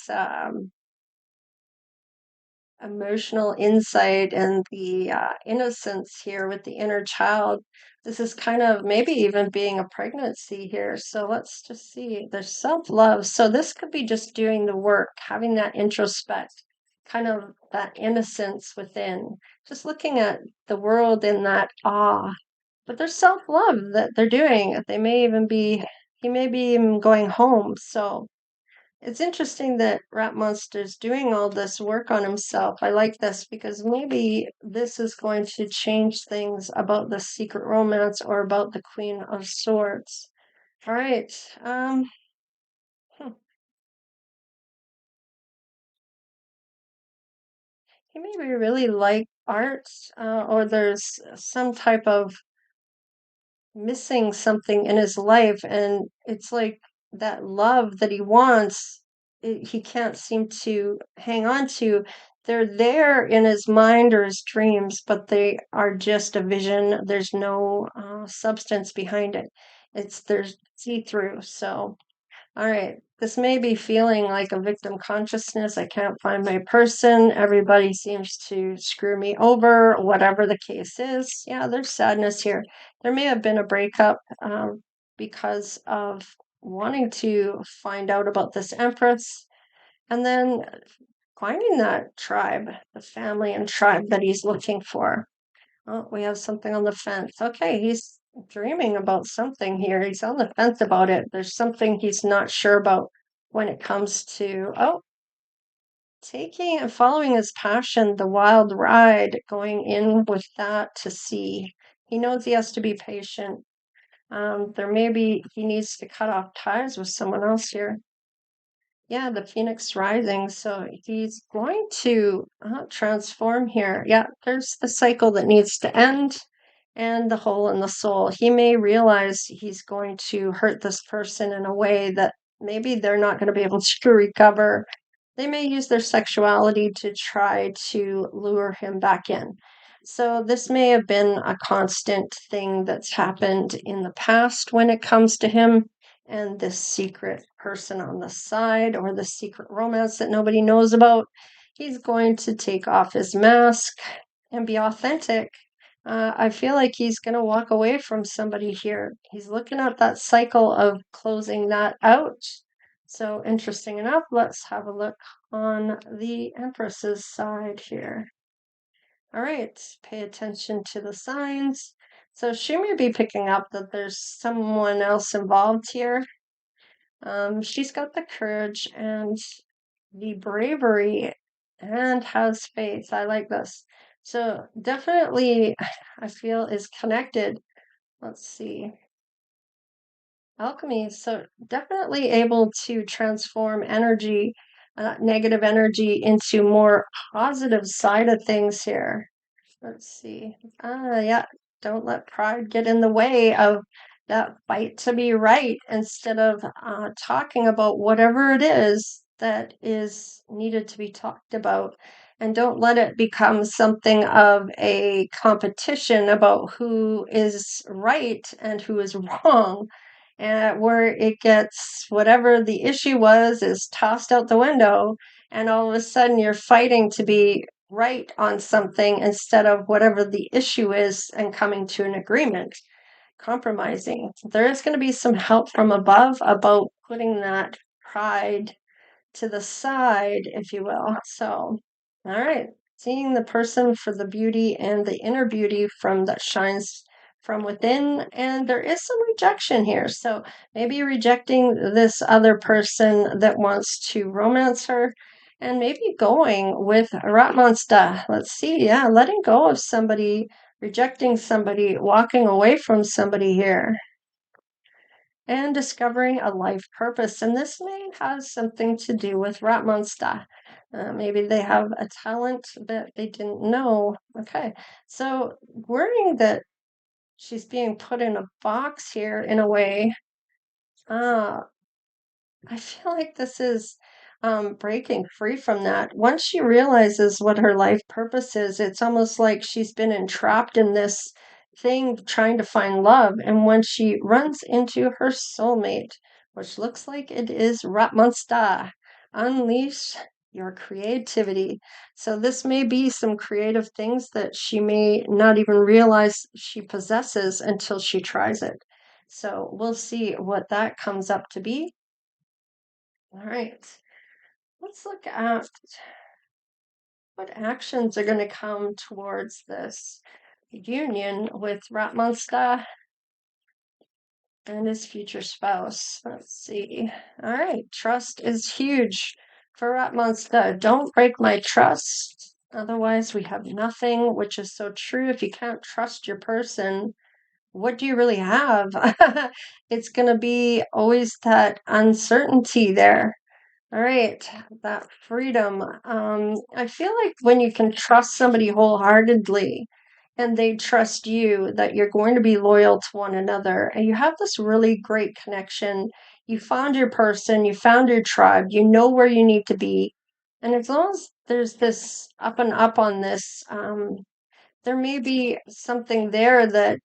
emotional insight and the innocence here with the inner child. This is kind of maybe even being a pregnancy here. So let's just see. There's self-love. So this could be just doing the work, having that introspect, kind of that innocence within, just looking at the world in that awe. But there's self-love that they're doing. They may even be, he may be even going home. So it's interesting that Rapmonster's doing all this work on himself. I like this because maybe this is going to change things about the secret romance or about the Queen of Swords. All right. Hmm, he maybe really like art, or there's some type of missing something in his life, and it's like that love that he wants, he can't seem to hang on to. They're there in his mind or his dreams, but they are just a vision. There's no substance behind it. There's see-through. So all right. This may be feeling like a victim consciousness. I can't find my person. Everybody seems to screw me over, whatever the case is. Yeah, there's sadness here. There may have been a breakup because of wanting to find out about this Empress and then finding that tribe, the family and tribe that he's looking for. Oh, we have something on the fence. Okay, he's dreaming about something here. He's on the fence about it. There's something he's not sure about when it comes to, oh, taking and following his passion, the wild ride, going in with that to see. He knows he has to be patient. There may be, he needs to cut off ties with someone else here. Yeah, the Phoenix Rising. So he's going to transform here. Yeah, there's the cycle that needs to end and the hole in the soul. He may realize he's going to hurt this person in a way that maybe they're not going to be able to recover. They may use their sexuality to try to lure him back in. So, this may have been a constant thing that's happened in the past when it comes to him and this secret person on the side or the secret romance that nobody knows about. He's going to take off his mask and be authentic. I feel like he's going to walk away from somebody here. He's looking at that cycle of closing that out. So, interesting enough, let's have a look on the Empress's side here. All right, pay attention to the signs. So, she may be picking up that there's someone else involved here. She's got the courage and the bravery and has faith. I like this. So definitely, I feel is connected. Let's see. Alchemy. So definitely able to transform energy, negative energy into more positive side of things here. Let's see. Yeah. Don't let pride get in the way of that fight to be right instead of talking about whatever it is that is needed to be talked about. And don't let it become something of a competition about who is right and who is wrong. And where it gets whatever the issue was is tossed out the window, and all of a sudden you're fighting to be right on something instead of whatever the issue is and coming to an agreement, compromising. There is going to be some help from above about putting that pride to the side, if you will. So, all right, seeing the person for the beauty and the inner beauty from that shines from within, and there is some rejection here. So maybe rejecting this other person that wants to romance her, and maybe going with Rapmonster. Let's see, yeah, letting go of somebody, rejecting somebody, walking away from somebody here and discovering a life purpose. And this may have something to do with Rapmonster. Maybe they have a talent that they didn't know. Okay, so worrying that she's being put in a box here in a way. Uh, I feel like this is breaking free from that. Once she realizes what her life purpose is, it's almost like she's been entrapped in this thing trying to find love. And when she runs into her soulmate, which looks like it is Rapmonster, unleash your creativity. So this may be some creative things that she may not even realize she possesses until she tries it. So we'll see what that comes up to be. All right, let's look at what actions are going to come towards this union with Rapmonster and his future spouse. Let's see. All right, trust is huge for Rapmonster. Don't break my trust. Otherwise, we have nothing, which is so true. If you can't trust your person, what do you really have? It's going to be always that uncertainty there. All right, that freedom. I feel like when you can trust somebody wholeheartedly and they trust you, that you're going to be loyal to one another, and you have this really great connection. You found your person, you found your tribe, you know where you need to be. And as long as there's this up and up on this, there may be something there that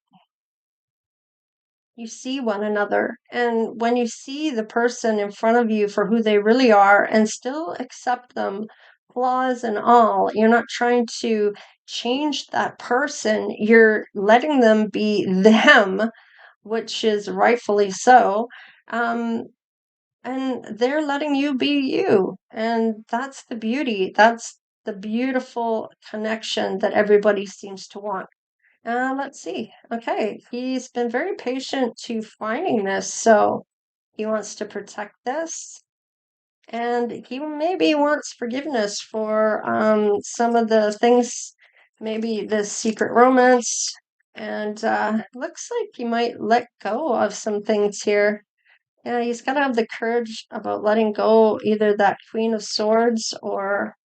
you see one another. And when you see the person in front of you for who they really are and still accept them, flaws and all, you're not trying to change that person. You're letting them be them, which is rightfully so. Um, and they're letting you be you. And that's the beauty. That's the beautiful connection that everybody seems to want. Let's see. Okay, he's been very patient to finding this, so he wants to protect this, and he maybe wants forgiveness for some of the things, maybe the secret romance, and looks like he might let go of some things here. Yeah, he's got to have the courage about letting go either that Queen of Swords or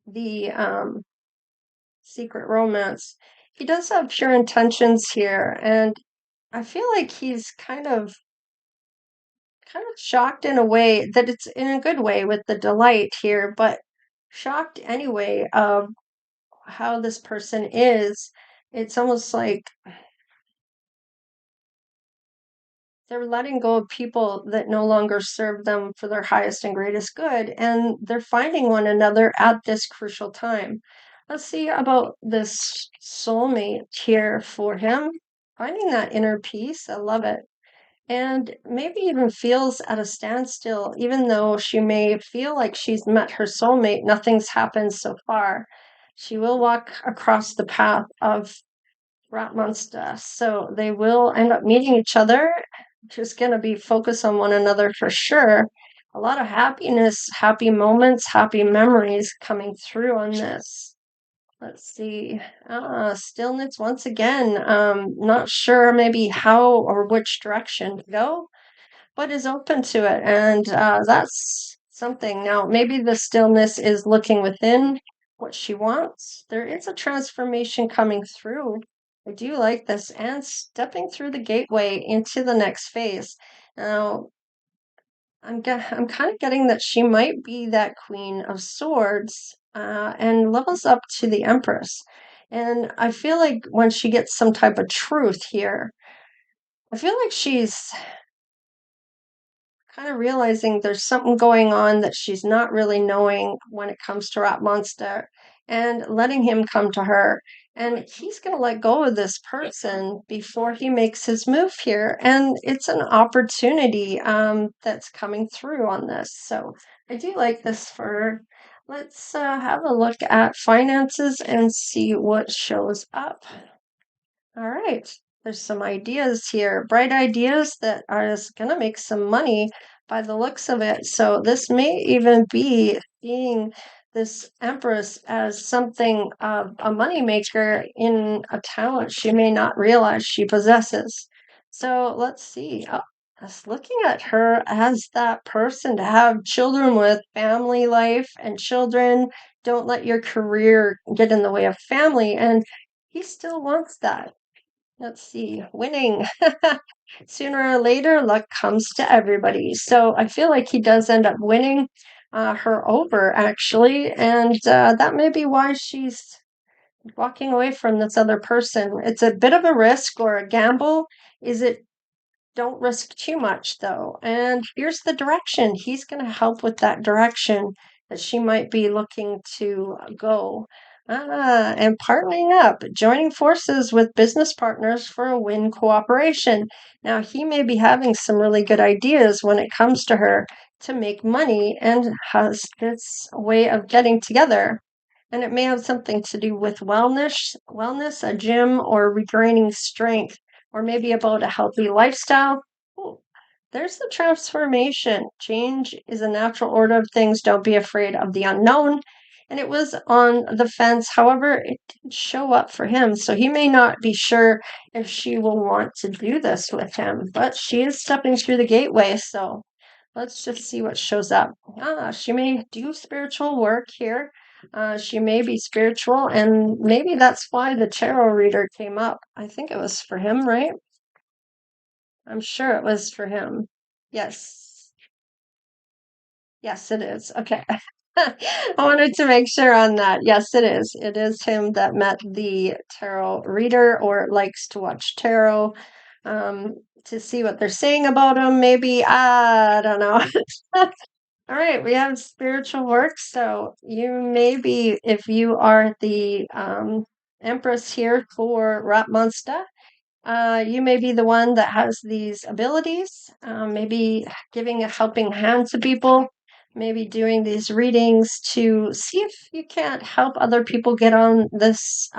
the secret romance. He does have pure intentions here, and I feel like he's kind of shocked in a way that it's in a good way with the delight here, but shocked anyway of how this person is. It's almost like they're letting go of people that no longer serve them for their highest and greatest good, and they're finding one another at this crucial time. Let's see about this soulmate here for him. Finding that inner peace, I love it. And maybe even feels at a standstill, even though she may feel like she's met her soulmate, nothing's happened so far. She will walk across the path of Rapmonster, so they will end up meeting each other. Just going to be focused on one another for sure. A lot of happiness, happy moments, happy memories coming through on this. Let's see. Stillness once again. Not sure maybe how or which direction to go, but is open to it. And that's something. Now, maybe the stillness is looking within what she wants. There is a transformation coming through. I do like this, and stepping through the gateway into the next phase. Now, I'm kind of getting that she might be that Queen of Swords and levels up to the Empress. And I feel like when she gets some type of truth here, I feel like she's kind of realizing there's something going on that she's not really knowing when it comes to Rat Monster and letting him come to her. And he's going to let go of this person before he makes his move here. And it's an opportunity that's coming through on this. So I do like this for her. Let's have a look at finances and see what shows up. All right. There's some ideas here, bright ideas that are just going to make some money by the looks of it. So this may even be seeing this Empress as something of a moneymaker in a talent she may not realize she possesses. So let's see. Oh, just looking at her as that person to have children with, family life and children. Don't let your career get in the way of family. And he still wants that. Let's see, winning. Sooner or later, luck comes to everybody. So I feel like he does end up winning her over, actually. And that may be why she's walking away from this other person. It's a bit of a risk or a gamble. Is it don't risk too much, though. And here's the direction. He's going to help with that direction that she might be looking to go. And partnering up, joining forces with business partners for a win cooperation. Now, he may be having some really good ideas when it comes to her to make money and has this way of getting together. And it may have something to do with wellness, a gym, or regaining strength, or maybe about a healthy lifestyle. Ooh, there's the transformation. Change is a natural order of things. Don't be afraid of the unknown. And it was on the fence. However, it didn't show up for him. So he may not be sure if she will want to do this with him. But she is stepping through the gateway. So let's just see what shows up. She may do spiritual work here. She may be spiritual, and maybe that's why the tarot reader came up. I think it was for him, right? I'm sure it was for him. Yes. Yes, it is. Okay. I wanted to make sure on that. Yes, it is. It is him that met the tarot reader or likes to watch tarot to see what they're saying about him. Maybe, I don't know. All right, we have spiritual work. So you may be, if you are the Empress here for Rapmonster, you may be the one that has these abilities, maybe giving a helping hand to people, maybe doing these readings to see if you can't help other people get on this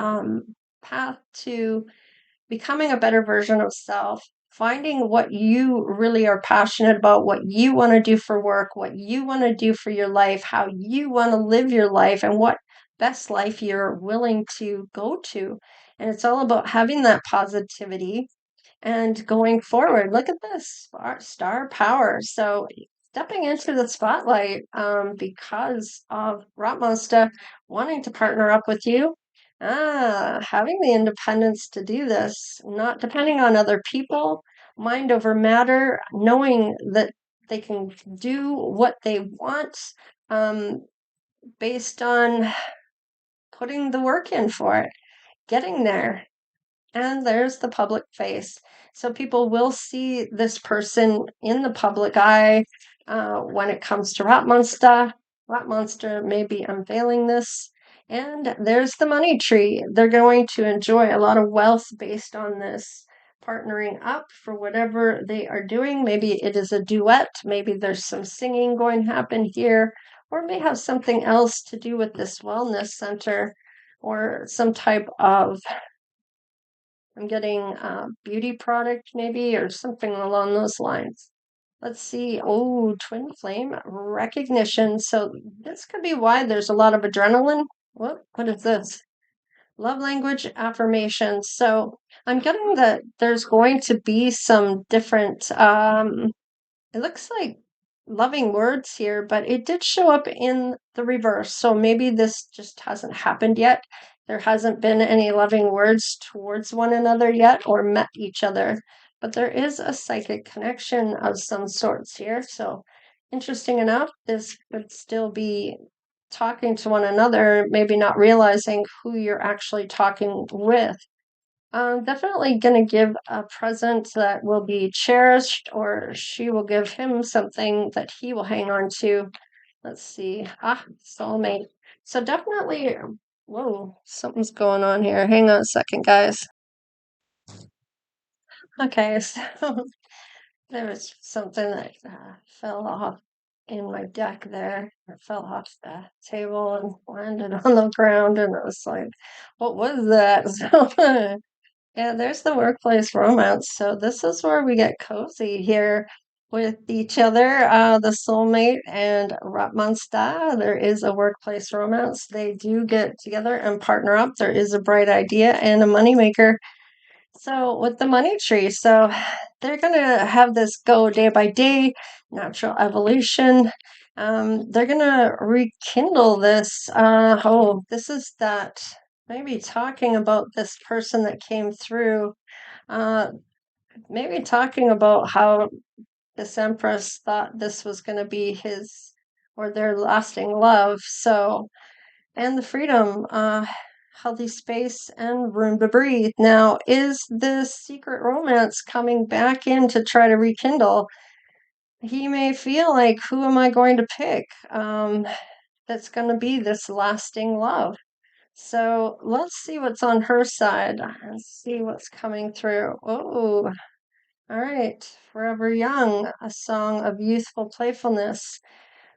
path to becoming a better version of self, finding what you really are passionate about, what you want to do for work, what you want to do for your life, how you want to live your life, and what best life you're willing to go to. And it's all about having that positivity and going forward. Look at this star power. So stepping into the spotlight because of Rapmonster wanting to partner up with you. Having the independence to do this, not depending on other people, mind over matter, knowing that they can do what they want um, based on putting the work in for it, getting there. And there's the public face. So people will see this person in the public eye when it comes to Rapmonster. Rapmonster may be unveiling this. And there's the money tree. They're going to enjoy a lot of wealth based on this partnering up for whatever they are doing. Maybe it is a duet. Maybe there's some singing going to happen here, or it may have something else to do with this wellness center or some type of I'm getting a beauty product maybe or something along those lines. Let's see. Oh, twin flame recognition. So this could be why there's a lot of adrenaline. What is this? Love language affirmations. So I'm getting that there's going to be some different it looks like loving words here, but it did show up in the reverse. So maybe this just hasn't happened yet. There hasn't been any loving words towards one another yet or met each other. But there is a psychic connection of some sorts here. So interesting enough, this could still be talking to one another, maybe not realizing who you're actually talking with. Definitely going to give a present that will be cherished, or she will give him something that he will hang on to. Let's see. Soulmate. So definitely, whoa, something's going on here. Hang on a second, guys. Okay, so there was something that fell off in my deck there. It fell off the table and landed on the ground, and it was like, what was that? So yeah, there's the workplace romance. So this is where we get cozy here with each other, the soulmate and Rapmonster. There is a workplace romance. They do get together and partner up. There is a bright idea and a moneymaker. So with the money tree, so they're gonna have this go day by day, natural evolution. They're gonna rekindle this. This is that maybe talking about this person that came through. Uh, Maybe talking about how this empress thought this was going to be his or their lasting love. So, and the freedom, healthy space, and room to breathe. Now, is this secret romance coming back in to try to rekindle? He may feel like, who am I going to pick? That's going to be this lasting love. So let's see what's on her side and see what's coming through. Oh, all right. Forever Young, a song of youthful playfulness.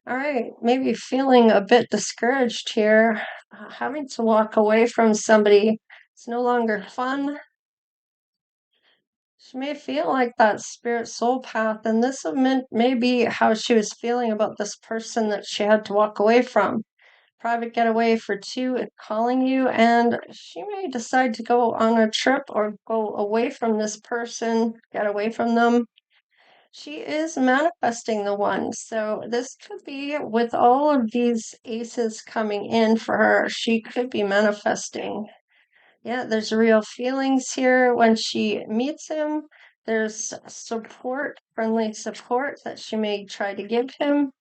All right. Maybe feeling a bit discouraged here, having to walk away from somebody. It's no longer fun. She may feel like that spirit soul path, and this may be how she was feeling about this person that she had to walk away from. Private getaway for two is calling you, and she may decide to go on a trip or go away from this person, get away from them. She is manifesting the one. So this could be with all of these aces coming in for her, she could be manifesting. Yeah, there's real feelings here when she meets him. There's support, friendly support that she may try to give him.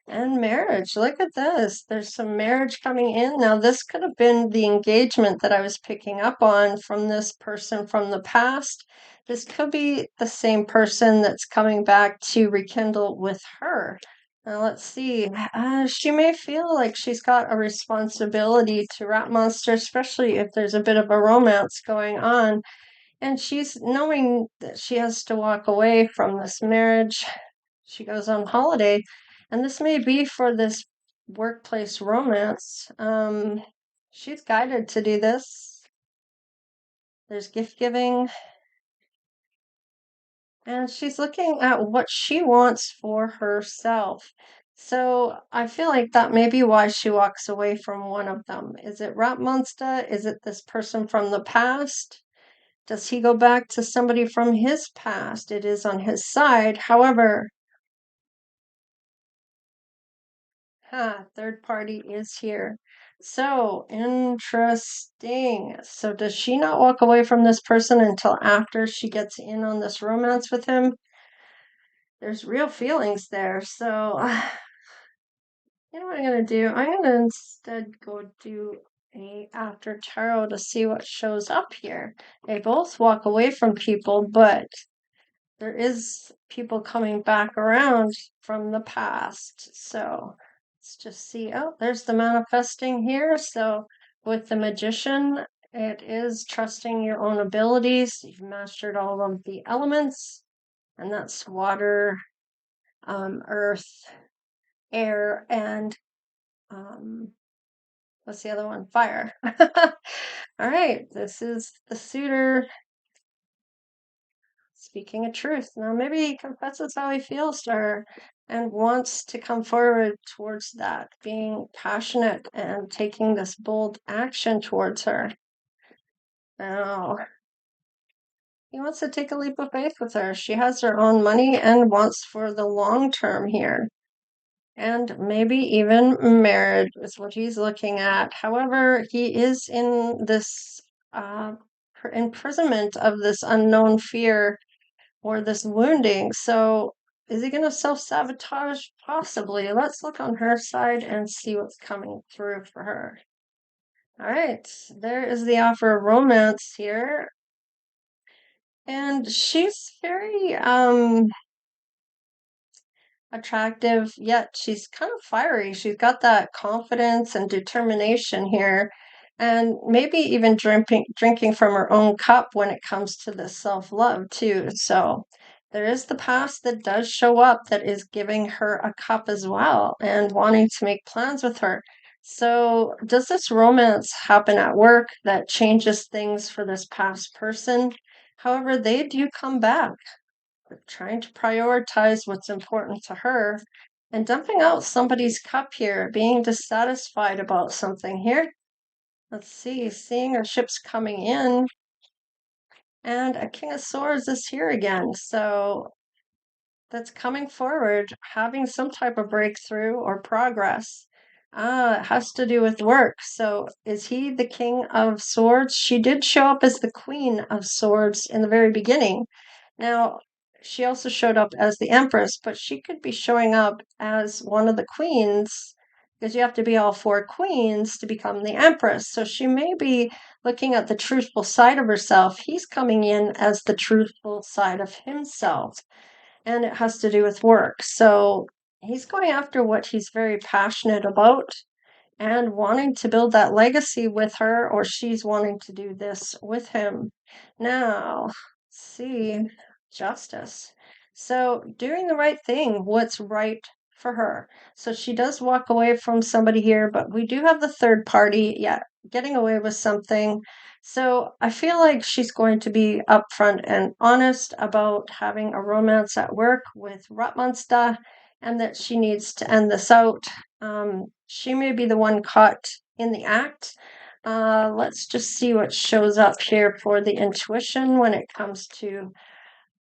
And marriage. Look at this. There's some marriage coming in. Now, this could have been the engagement that I was picking up on from this person from the past. This could be the same person that's coming back to rekindle with her. Now, let's see. She may feel like she's got a responsibility to Rapmonster, especially if there's a bit of a romance going on. And she's knowing that she has to walk away from this marriage. She goes on holiday, and this may be for this workplace romance. She's guided to do this. There's gift giving, and she's looking at what she wants for herself. So I feel like that may be why she walks away from one of them. Is it Rapmonster? Is it this person from the past? Does he go back to somebody from his past? It is on his side. However, third party is here. So interesting. So does she not walk away from this person until after she gets in on this romance with him? There's real feelings there. So, you know what I'm gonna do? I'm gonna instead go do a after tarot to see what shows up here. They both walk away from people, but there is people coming back around from the past. So let's just see. Oh, there's the manifesting here. So with the magician, it is trusting your own abilities. You've mastered all of the elements, and that's water, earth, air, and what's the other one? Fire. All right, this is the suitor speaking a truth. Now, maybe he confesses how he feels to her and wants to come forward towards that, being passionate and taking this bold action towards her. Now, he wants to take a leap of faith with her. She has her own money and wants for the long term here. And maybe even marriage is what he's looking at. However, he is in this imprisonment of this unknown fear or this wounding. So is he going to self-sabotage? Possibly. Let's look on her side and see what's coming through for her. All right, there is the offer of romance here. And she's very attractive, yet she's kind of fiery. She's got that confidence and determination here, and maybe even drinking from her own cup when it comes to the self-love too. So there is the past that does show up that is giving her a cup as well and wanting to make plans with her. So does this romance happen at work that changes things for this past person? However, they do come back trying to prioritize what's important to her and dumping out somebody's cup here, being dissatisfied about something here. Let's see, seeing our ships coming in, and a King of Swords is here again. So that's coming forward, having some type of breakthrough or progress. Ah, it has to do with work. So is he the king of swords? She did show up as the queen of swords in the very beginning. Now, she also showed up as the empress, but she could be showing up as one of the queens because you have to be all four queens to become the empress. So she may be looking at the truthful side of herself. He's coming in as the truthful side of himself, and it has to do with work. So he's going after what he's very passionate about and wanting to build that legacy with her, or she's wanting to do this with him. Now, let's see, justice. So, doing the right thing, what's right for her. So, she does walk away from somebody here, but we do have the third party, yeah, getting away with something. So, I feel like she's going to be upfront and honest about having a romance at work with Rapmonster and that she needs to end this out. She may be the one caught in the act. Let's just see what shows up here for the intuition when it comes to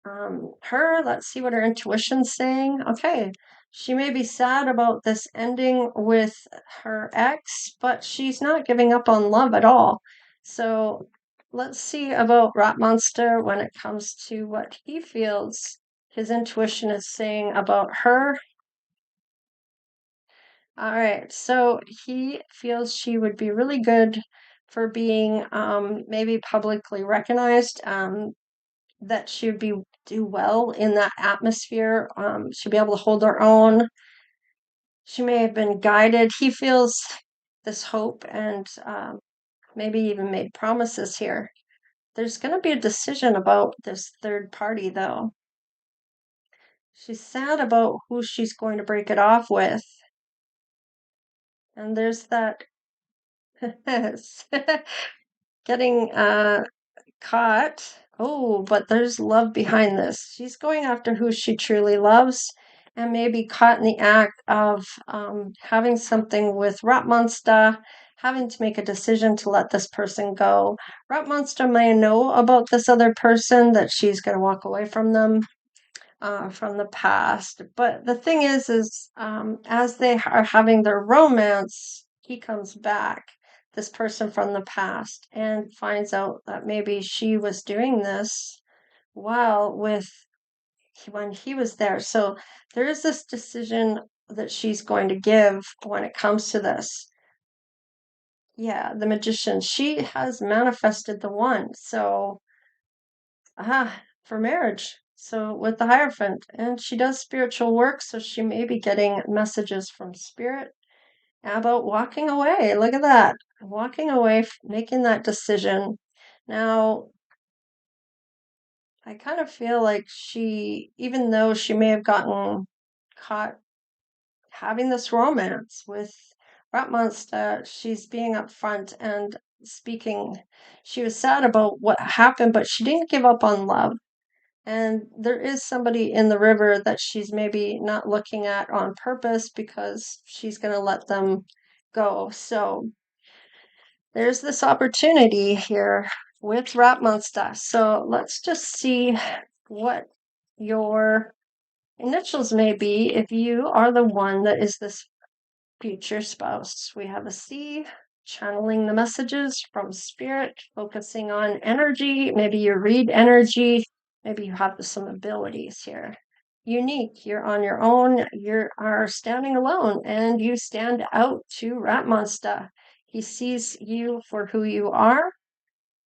her. Let's see what her intuition's saying. Okay, she may be sad about this ending with her ex, but she's not giving up on love at all. So let's see about Rat Monster when it comes to what he feels his intuition is saying about her. All right, so he feels she would be really good for being maybe publicly recognized, that she would be do well in that atmosphere. She'd be able to hold her own. She may have been guided. He feels this hope and maybe even made promises here. There's going to be a decision about this third party, though. She's sad about who she's going to break it off with. And there's that getting caught. Oh, but there's love behind this. She's going after who she truly loves and maybe caught in the act of having something with Rat Monster, having to make a decision to let this person go. Rat Monster may know about this other person, that she's going to walk away from the past. But the thing is as they are having their romance, he comes back, this person from the past, and finds out that maybe she was doing this while with when he was there. So there is this decision that she's going to give when it comes to this. Yeah, the magician. She has manifested the one. So for marriage. So with the Hierophant, and she does spiritual work, so she may be getting messages from spirit about walking away. Look at that. Walking away, making that decision. Now, I kind of feel like she, even though she may have gotten caught having this romance with Rapmonster, she's being upfront and speaking. She was sad about what happened, but she didn't give up on love. And there is somebody in the river that she's maybe not looking at on purpose because she's going to let them go. So there's this opportunity here with Rap Monster. So let's just see what your initials may be if you are the one that is this future spouse. We have a C, channeling the messages from spirit, focusing on energy. Maybe you read energy. Maybe you have some abilities here. Unique, you're on your own, you are standing alone, and you stand out to Rat Monster. He sees you for who you are.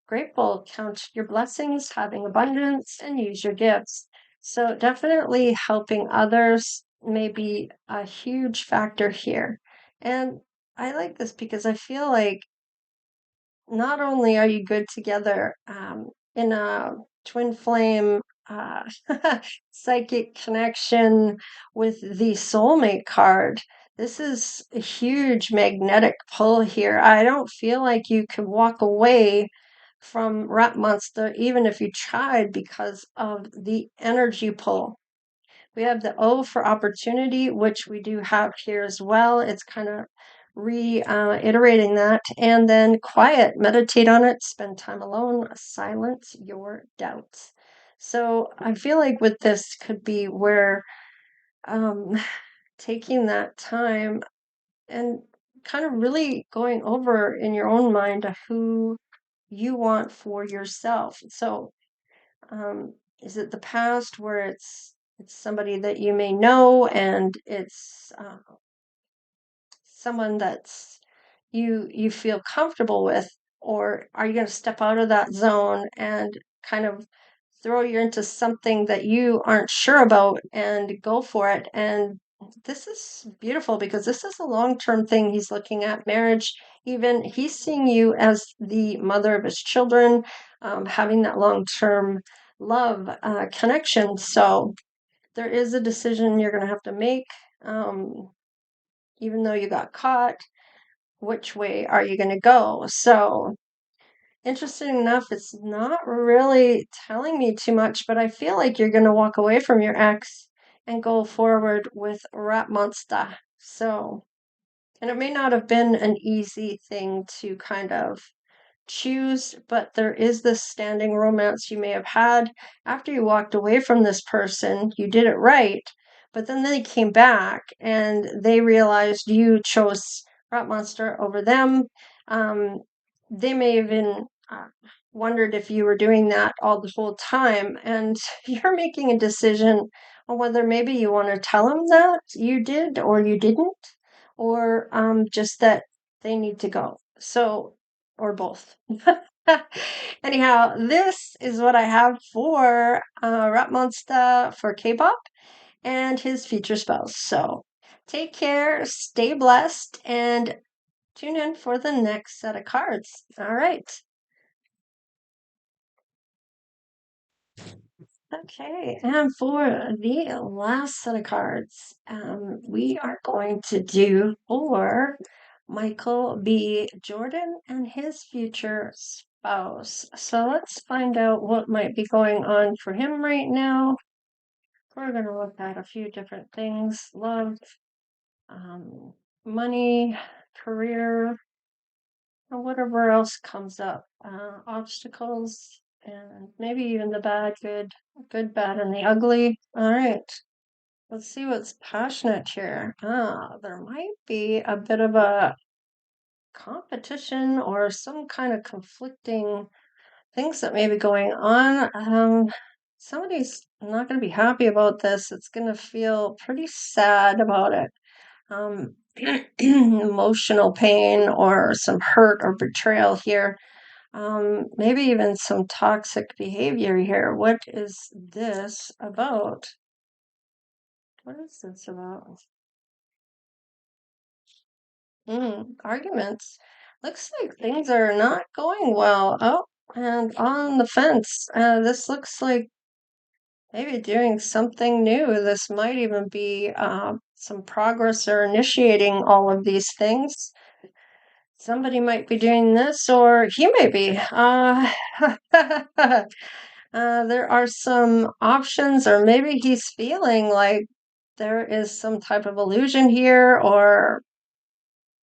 Grateful, count your blessings, having abundance, and use your gifts. So, definitely helping others may be a huge factor here. And I like this because I feel like not only are you good together in a twin flame uh, psychic connection with the soulmate card, this is a huge magnetic pull here. I don't feel like you could walk away from Rat Monster even if you tried because of the energy pull. We have the O for opportunity, which we do have here as well. It's kind of reiterating that. And then quiet, meditate on it, spend time alone, silence your doubts. So I feel like with this could be where um, taking that time and kind of really going over in your own mind who you want for yourself. So, is it the past where it's somebody that you may know and it's someone that's you feel comfortable with, or are you going to step out of that zone and kind of throw you into something that you aren't sure about and go for it? And this is beautiful because this is a long-term thing. He's looking at marriage. Even he's seeing you as the mother of his children, having that long-term love connection. So there is a decision you're going to have to make. Um, Even though you got caught, which way are you going to go? So, interesting enough, it's not really telling me too much, but I feel like you're going to walk away from your ex and go forward with Rapmonster. So, and it may not have been an easy thing to kind of choose, but there is this standing romance you may have had after you walked away from this person. You did it right, but then they came back and they realized you chose Rat Monster over them. Um, they may have even wondered if you were doing that all the whole time, and you're making a decision on whether maybe you want to tell them that you did or you didn't, or just that they need to go. So, or both. Anyhow, this is what I have for Rapmonster for Kpop and his future spouse. So take care, stay blessed, and tune in for the next set of cards. All right. Okay, and for the last set of cards, we are going to do for Michael B. Jordan and his future spouse. So let's find out what might be going on for him right now. We're going to look at a few different things: love, um, money, career, and whatever else comes up, obstacles, and maybe even the bad, good, bad, and the ugly. All right, let's see what's passionate here. There might be a bit of a competition or some kind of conflicting things that may be going on. Somebody's not going to be happy about this. It's going to feel pretty sad about it. Um, Emotional pain or some hurt or betrayal here. Maybe even some toxic behavior here. What is this about? What is this about? Arguments. Looks like things are not going well. Oh, and on the fence. This looks like maybe doing something new. This might even be some progress or initiating all of these things. Somebody might be doing this, or he may be. There are some options, or maybe he's feeling like there is some type of illusion here, or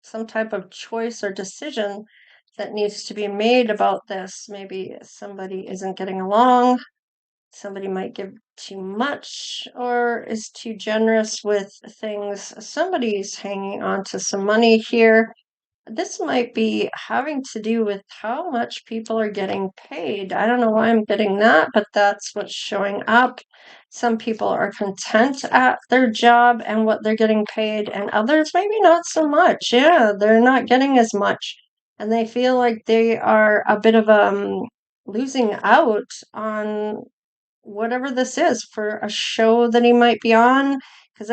some type of choice or decision that needs to be made about this. Maybe somebody isn't getting along, somebody might give too much or is too generous with things. Somebody's hanging on to some money here. This might be having to do with how much people are getting paid. I don't know why I'm getting that, but that's what's showing up. Some people are content at their job and what they're getting paid, and others maybe not so much. Yeah, they're not getting as much, and they feel like they are a bit of losing out on whatever this is for a show that he might be on. Because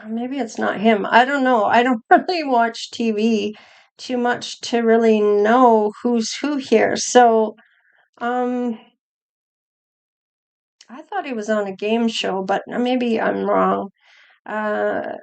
maybe it's not him. I don't know. I don't really watch TV too much to really know who's who here. So, um, I thought he was on a game show, but maybe I'm wrong. Uh,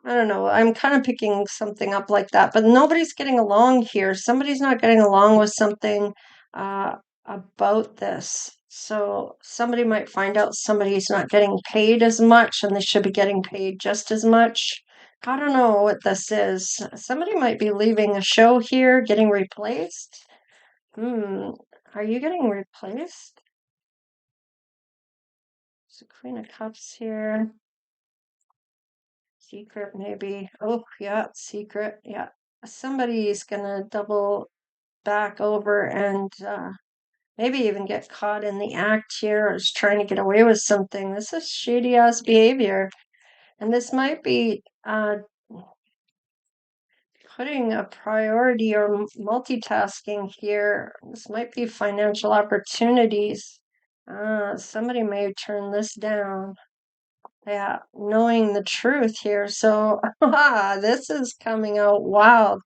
I don't know. I'm kind of picking something up like that, but nobody's getting along here. Somebody's not getting along with something uh, about this. So somebody might find out somebody's not getting paid as much and they should be getting paid just as much. I don't know what this is. Somebody might be leaving a show here, getting replaced. Are you getting replaced? So Queen of Cups here. Secret, maybe. Oh, yeah, secret. Yeah. Somebody's gonna double back over and maybe even get caught in the act here or is trying to get away with something. This is shady ass behavior. And this might be putting a priority or multitasking here. This might be financial opportunities. Somebody may turn this down. Yeah, knowing the truth here. So, this is coming out wild.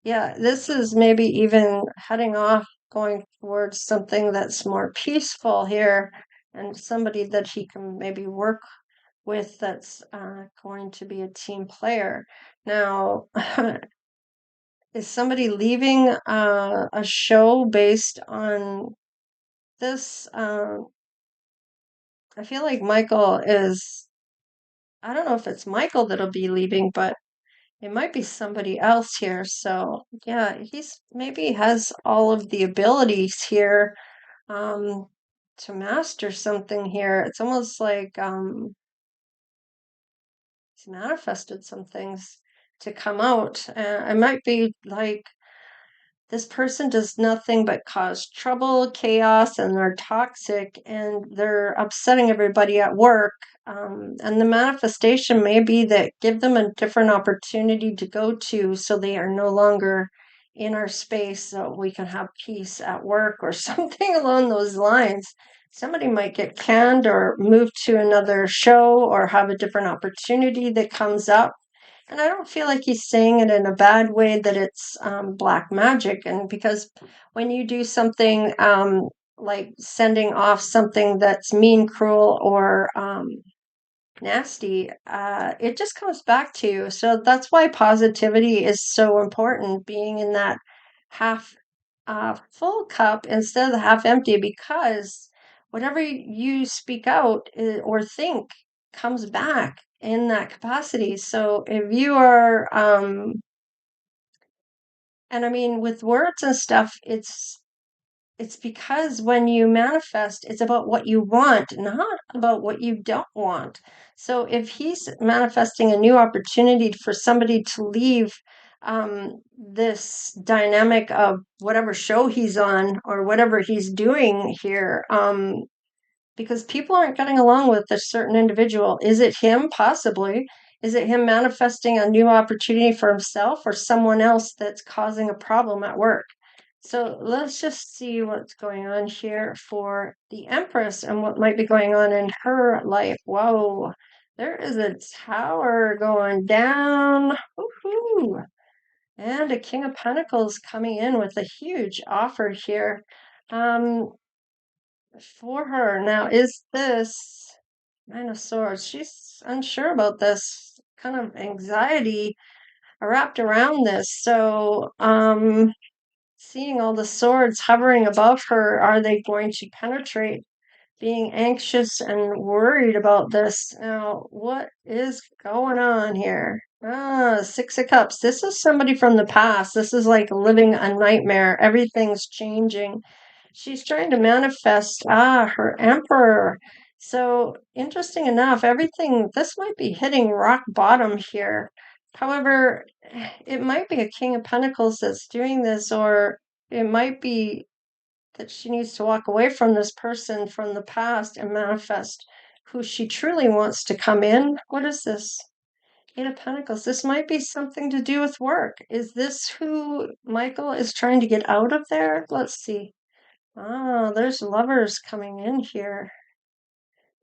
Yeah, this is maybe even heading off, going towards something that's more peaceful here, and somebody that he can maybe work with that's going to be a team player. Now, is somebody leaving a show based on this? I feel like Michael is, I don't know if it's Michael that'll be leaving, but it might be somebody else here. So, yeah, he's maybe has all of the abilities here um, to master something here. It's almost like he's manifested some things to come out. It might be like this person does nothing but cause trouble, chaos, and they're toxic and they're upsetting everybody at work. And the manifestation may be that give them a different opportunity to go to so they are no longer in our space so we can have peace at work or something along those lines. Somebody might get canned or move to another show or have a different opportunity that comes up, and I don't feel like he's saying it in a bad way that it's black magic. And because when you do something like sending off something that's mean, cruel, or nasty, it just comes back to you. So that's why positivity is so important, being in that half full cup instead of the half empty, because whatever you speak out or think comes back in that capacity. So if you are, and I mean, with words and stuff, it's because when you manifest, it's about what you want, not about what you don't want. So if he's manifesting a new opportunity for somebody to leave this dynamic of whatever show he's on or whatever he's doing here, because people aren't getting along with a certain individual. Is it him? Possibly. Is it him manifesting a new opportunity for himself or someone else that's causing a problem at work? So let's just see what's going on here for the Empress and what might be going on in her life. Whoa, there is a tower going down. Woohoo! And a King of Pentacles coming in with a huge offer here. Um, for her. Now, is this Nine of Swords? She's unsure about this, kind of anxiety wrapped around this. So, seeing all the swords hovering above her, are they going to penetrate? Being anxious and worried about this. Now, what is going on here? Six of Cups. This is somebody from the past. This is like living a nightmare. Everything's changing. She's trying to manifest, her Emperor. So, interesting enough, everything, this might be hitting rock bottom here. However, it might be a King of Pentacles that's doing this, or it might be that she needs to walk away from this person from the past and manifest who she truly wants to come in. What is this? Eight of Pentacles. This might be something to do with work. Is this who Michael is trying to get out of there? Let's see. There's lovers coming in here.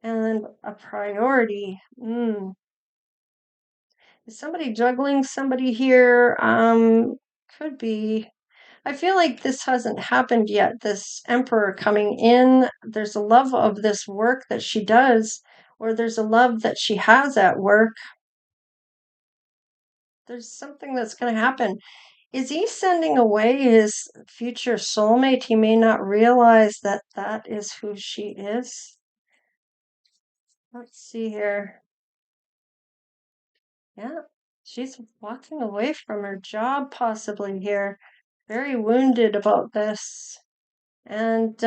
And a priority. Is somebody juggling somebody here? Could be. I feel like this hasn't happened yet. This Emperor coming in, there's a love of this work that she does, or there's a love that she has at work. There's something that's going to happen. Is he sending away his future soulmate? He may not realize that that is who she is. Let's see here. Yeah, she's walking away from her job possibly here. Very wounded about this. And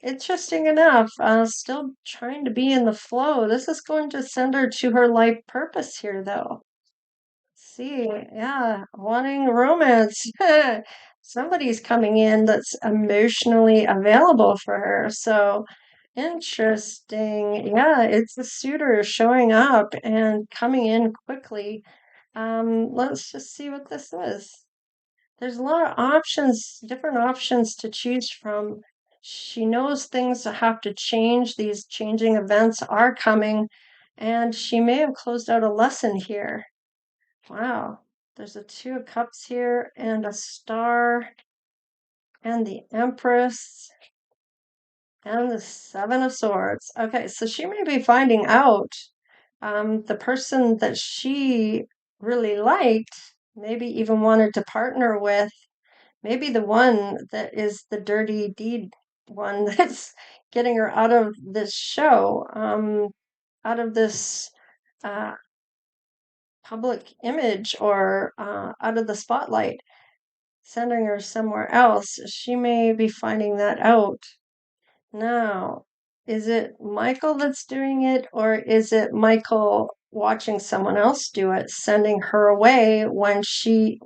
interesting enough, still trying to be in the flow. This is going to send her to her life purpose here, though. See, yeah, wanting romance. Somebody's coming in that's emotionally available for her. So interesting. Yeah, it's the suitor showing up and coming in quickly. Let's just see what this is. There's a lot of options, different options to choose from. She knows things have to change. These changing events are coming, and she may have closed out a lesson here. Wow. There's a Two of Cups here and a Star and the Empress and the Seven of Swords. Okay, so she may be finding out the person that she really liked, maybe even wanted to partner with, maybe the one that is the dirty deed one that's getting her out of this show, out of this uh, public image or out of the spotlight, sending her somewhere else. She may be finding that out. Now, is it Michael that's doing it, or is it Michael watching someone else do it, sending her away when he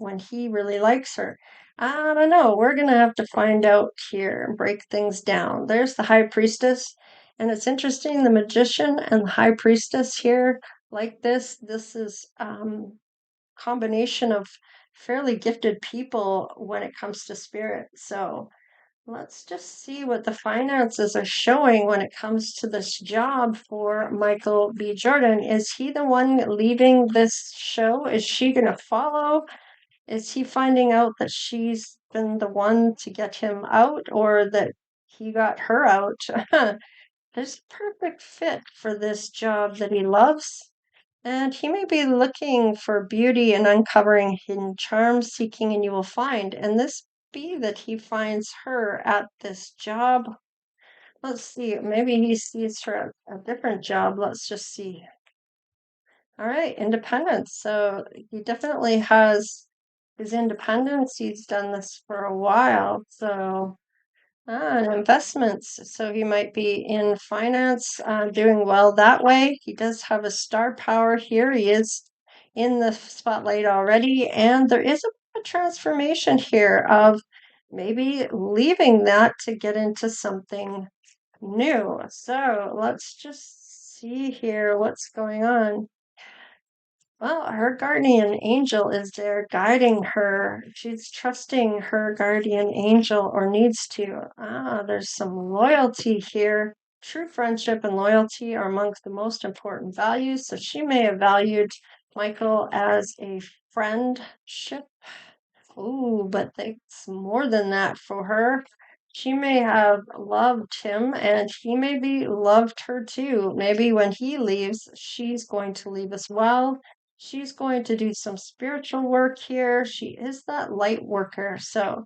really likes her? I don't know. We're gonna have to find out here and break things down. There's the High Priestess, and it's interesting, the Magician and the High Priestess here, like this. This is combination of fairly gifted people when it comes to spirit. So let's just see what the finances are showing when it comes to this job for Michael B. Jordan. Is he the one leaving this show? Is she going to follow? Is he finding out that she's been the one to get him out or that he got her out? There's a perfect fit for this job that he loves. And he may be looking for beauty and uncovering hidden charms, seeking, and you will find. And this be that he finds her at this job. Let's see, maybe he sees her at a different job. Let's just see. All right, independence. So he definitely has his independence. He's done this for a while. So and investments. So he might be in finance, doing well that way. He does have a star power here. He is in the spotlight already, and there is a transformation here of maybe leaving that to get into something new. So let's just see here what's going on. Well, her guardian angel is there guiding her. She's trusting her guardian angel or needs to. There's some loyalty here. True friendship and loyalty are amongst the most important values. So she may have valued Michael as a friendship. Ooh, but it's more than that for her. She may have loved him and he maybe loved her too. Maybe when he leaves, she's going to leave as well. She's going to do some spiritual work here. She is that light worker. So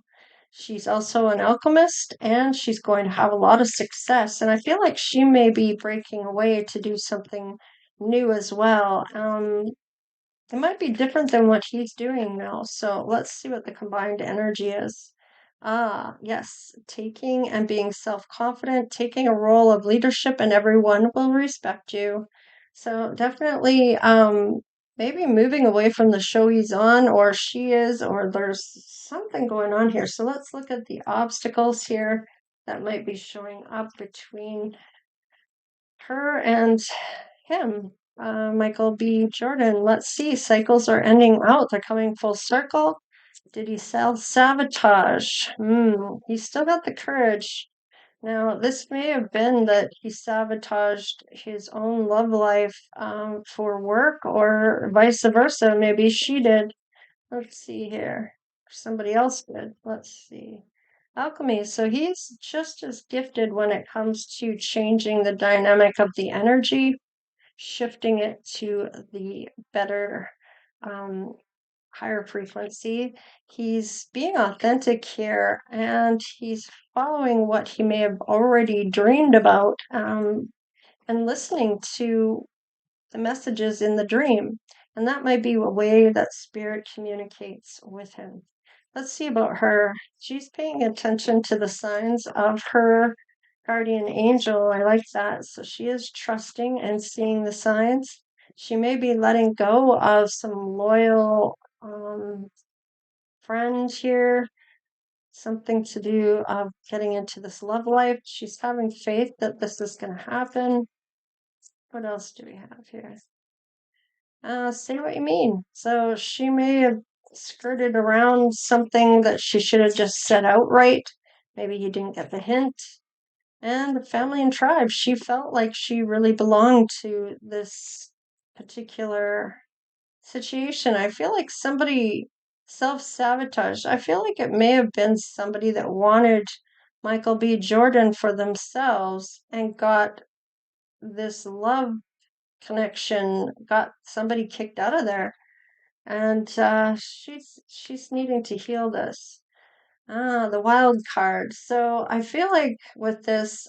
she's also an alchemist and she's going to have a lot of success. And I feel like she may be breaking away to do something new as well. It might be different than what he's doing now. So let's see what the combined energy is. Yes, taking and being self-confident, taking a role of leadership, and everyone will respect you. So definitely, maybe moving away from the show he's on, or she is, or there's something going on here. So let's look at the obstacles here that might be showing up between her and him, Michael B. Jordan. Let's see. Cycles are ending out. They're coming full circle. Did he sabotage? He still got the courage. Now, this may have been that he sabotaged his own love life for work or vice versa. Maybe she did. Let's see here. Somebody else did. Let's see. Alchemy. So he's just as gifted when it comes to changing the dynamic of the energy, shifting it to the better, um, higher frequency. He's being authentic here and he's following what he may have already dreamed about, and listening to the messages in the dream. And that might be a way that spirit communicates with him. Let's see about her. She's paying attention to the signs of her guardian angel. I like that. So she is trusting and seeing the signs. She may be letting go of some loyal friend here, something to do of getting into this love life. She's having faith that this is going to happen. What else do we have here? Say what you mean. So she may have skirted around something that she should have just said outright. Maybe you didn't get the hint. And the family and tribe, she felt like she really belonged to this particular situation. I feel like somebody self-sabotaged. I feel like it may have been somebody that wanted Michael B. Jordan for themselves and got this love connection, got somebody kicked out of there. And she's needing to heal this. The wild card. So I feel like with this,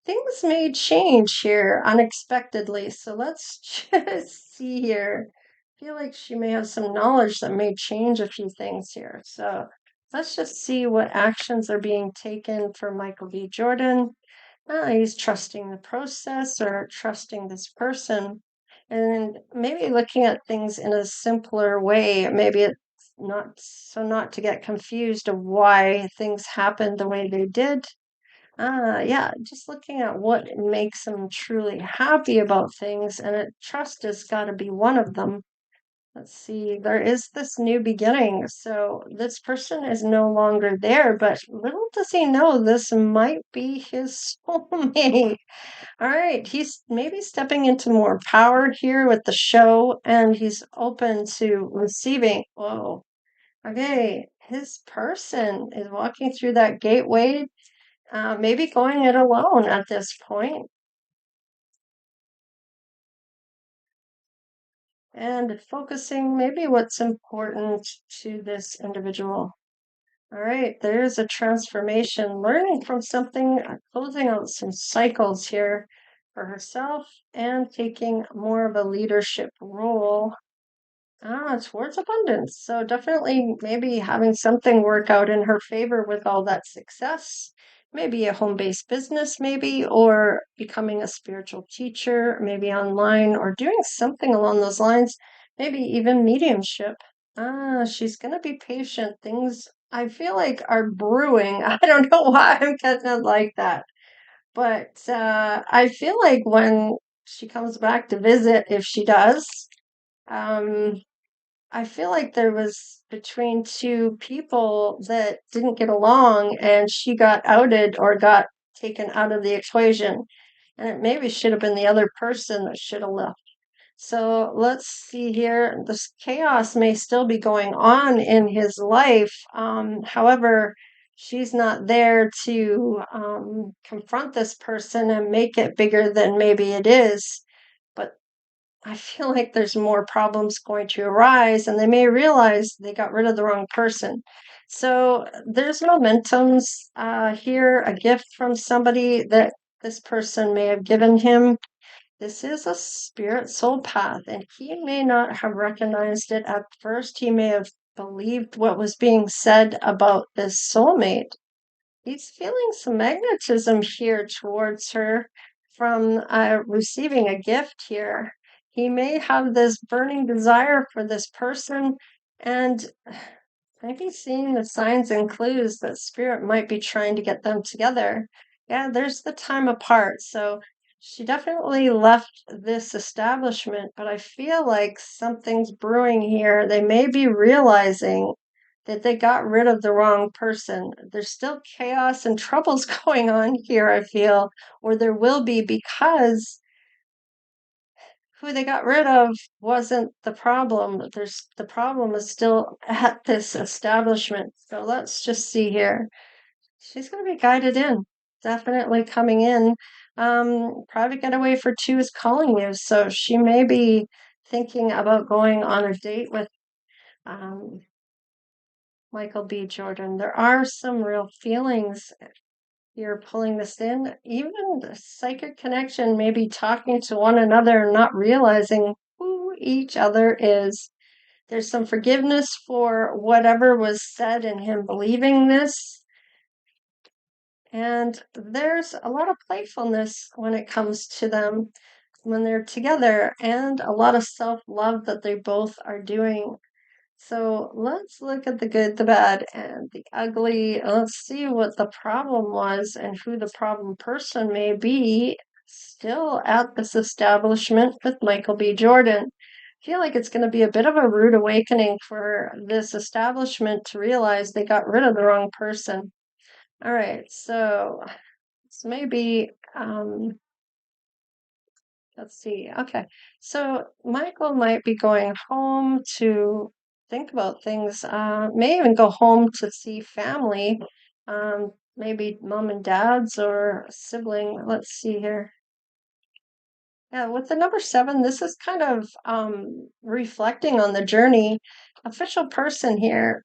things may change here unexpectedly. So let's just see here. I feel like she may have some knowledge that may change a few things here. So let's just see what actions are being taken for Michael B. Jordan. He's trusting the process or trusting this person, and maybe looking at things in a simpler way. Maybe it's not to get confused of why things happened the way they did. Yeah, just looking at what makes him truly happy about things, and trust has got to be one of them. Let's see, there is this new beginning. So this person is no longer there, but little does he know this might be his soulmate. All right, he's maybe stepping into more power here with the show, and he's open to receiving. Whoa. Okay, his person is walking through that gateway, maybe going it alone at this point, and focusing maybe what's important to this individual. All right, there's a transformation, learning from something, closing out some cycles here for herself and taking more of a leadership role towards abundance. So definitely maybe having something work out in her favor with all that success. Maybe a home-based business, maybe, or becoming a spiritual teacher, maybe online, or doing something along those lines, maybe even mediumship. She's gonna be patient. Things I feel like are brewing. I don't know why I'm kind of like that, but I feel like when she comes back to visit, if she does, um, I feel like there was between two people that didn't get along, and she got outed or got taken out of the equation, and it maybe should have been the other person that should have left. So let's see here. This chaos may still be going on in his life. However, she's not there to confront this person and make it bigger than maybe it is. But I feel like there's more problems going to arise, and they may realize they got rid of the wrong person. So there's momentums here, a gift from somebody that this person may have given him. This is a spirit soul path, and he may not have recognized it at first. He may have believed what was being said about this soulmate. He's feeling some magnetism here towards her from receiving a gift here. He may have this burning desire for this person, and maybe seeing the signs and clues that spirit might be trying to get them together. Yeah, there's the time apart. So she definitely left this establishment, but I feel like something's brewing here. They may be realizing that they got rid of the wrong person. There's still chaos and troubles going on here, I feel, or there will be, because who they got rid of wasn't the problem. The problem is still at this establishment. So let's just see here. She's going to be guided in, definitely coming in. Private getaway for two is calling you, so she may be thinking about going on a date with um, Michael B. Jordan. There are some real feelings. You're pulling this in, even the psychic connection, maybe talking to one another and not realizing who each other is. There's some forgiveness for whatever was said and him believing this. And there's a lot of playfulness when it comes to them when they're together, and a lot of self-love that they both are doing. So let's look at the good, the bad, and the ugly. Let's see what the problem was and who the problem person may be still at this establishment with Michael B. Jordan. I feel like it's going to be a bit of a rude awakening for this establishment to realize they got rid of the wrong person. All right, so maybe let's see. Okay. So Michael might be going home to think about things, may even go home to see family, maybe mom and dad's or a sibling. Let's see here. Yeah, with the number seven, this is kind of reflecting on the journey. Official person here,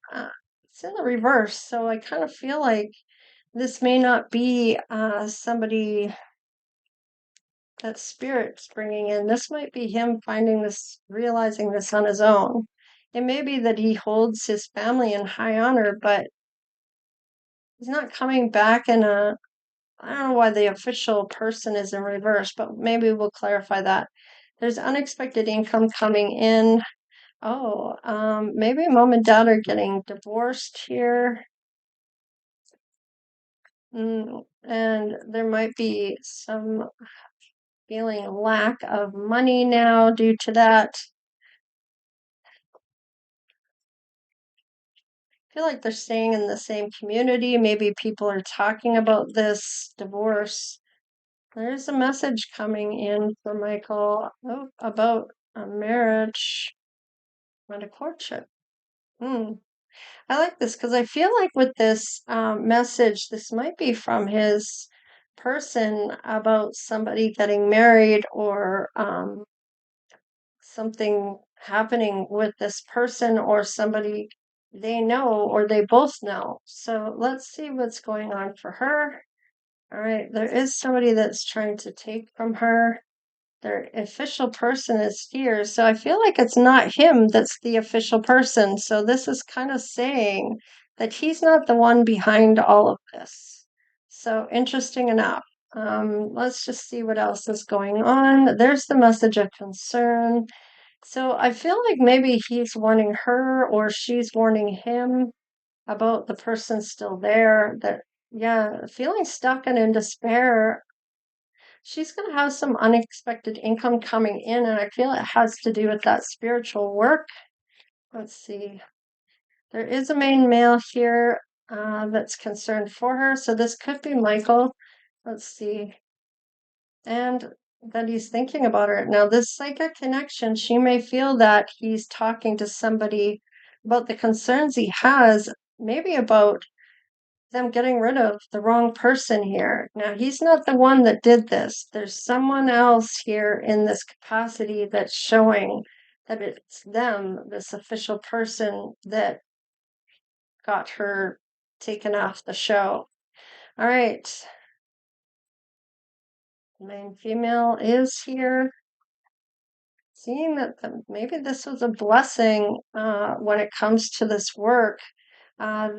it's in the reverse. So I kind of feel like this may not be somebody that spirit's bringing in. This might be him finding this, realizing this on his own. It may be that he holds his family in high honor, but he's not coming back in a. I don't know why the official person is in reverse, but maybe we'll clarify that. There's unexpected income coming in. Oh, maybe mom and dad are getting divorced here. And there might be some feeling lack of money now due to that. Feel like they're staying in the same community. Maybe people are talking about this divorce. There's a message coming in for Michael about a marriage and a courtship. Hmm. I like this because I feel like with this message, this might be from his person about somebody getting married or something happening with this person or somebody they know or they both know. So let's see what's going on for her. All right, there is somebody that's trying to take from her. Their official person is here. So I feel like it's not him that's the official person. So this is kind of saying that he's not the one behind all of this. So interesting enough. Let's just see what else is going on. There's the message of concern. So I feel like maybe he's warning her or she's warning him about the person still there that, yeah, feeling stuck and in despair. She's going to have some unexpected income coming in, and I feel it has to do with that spiritual work. Let's see. There is a main male here that's concerned for her. So this could be Michael. Let's see. And that he's thinking about her. Now, this psychic connection, she may feel that he's talking to somebody about the concerns he has, maybe about them getting rid of the wrong person here. Now, he's not the one that did this. There's someone else here in this capacity that's showing that it's them, this official person that got her taken off the show. All right. The main female is here. Seeing that maybe this was a blessing when it comes to this work. I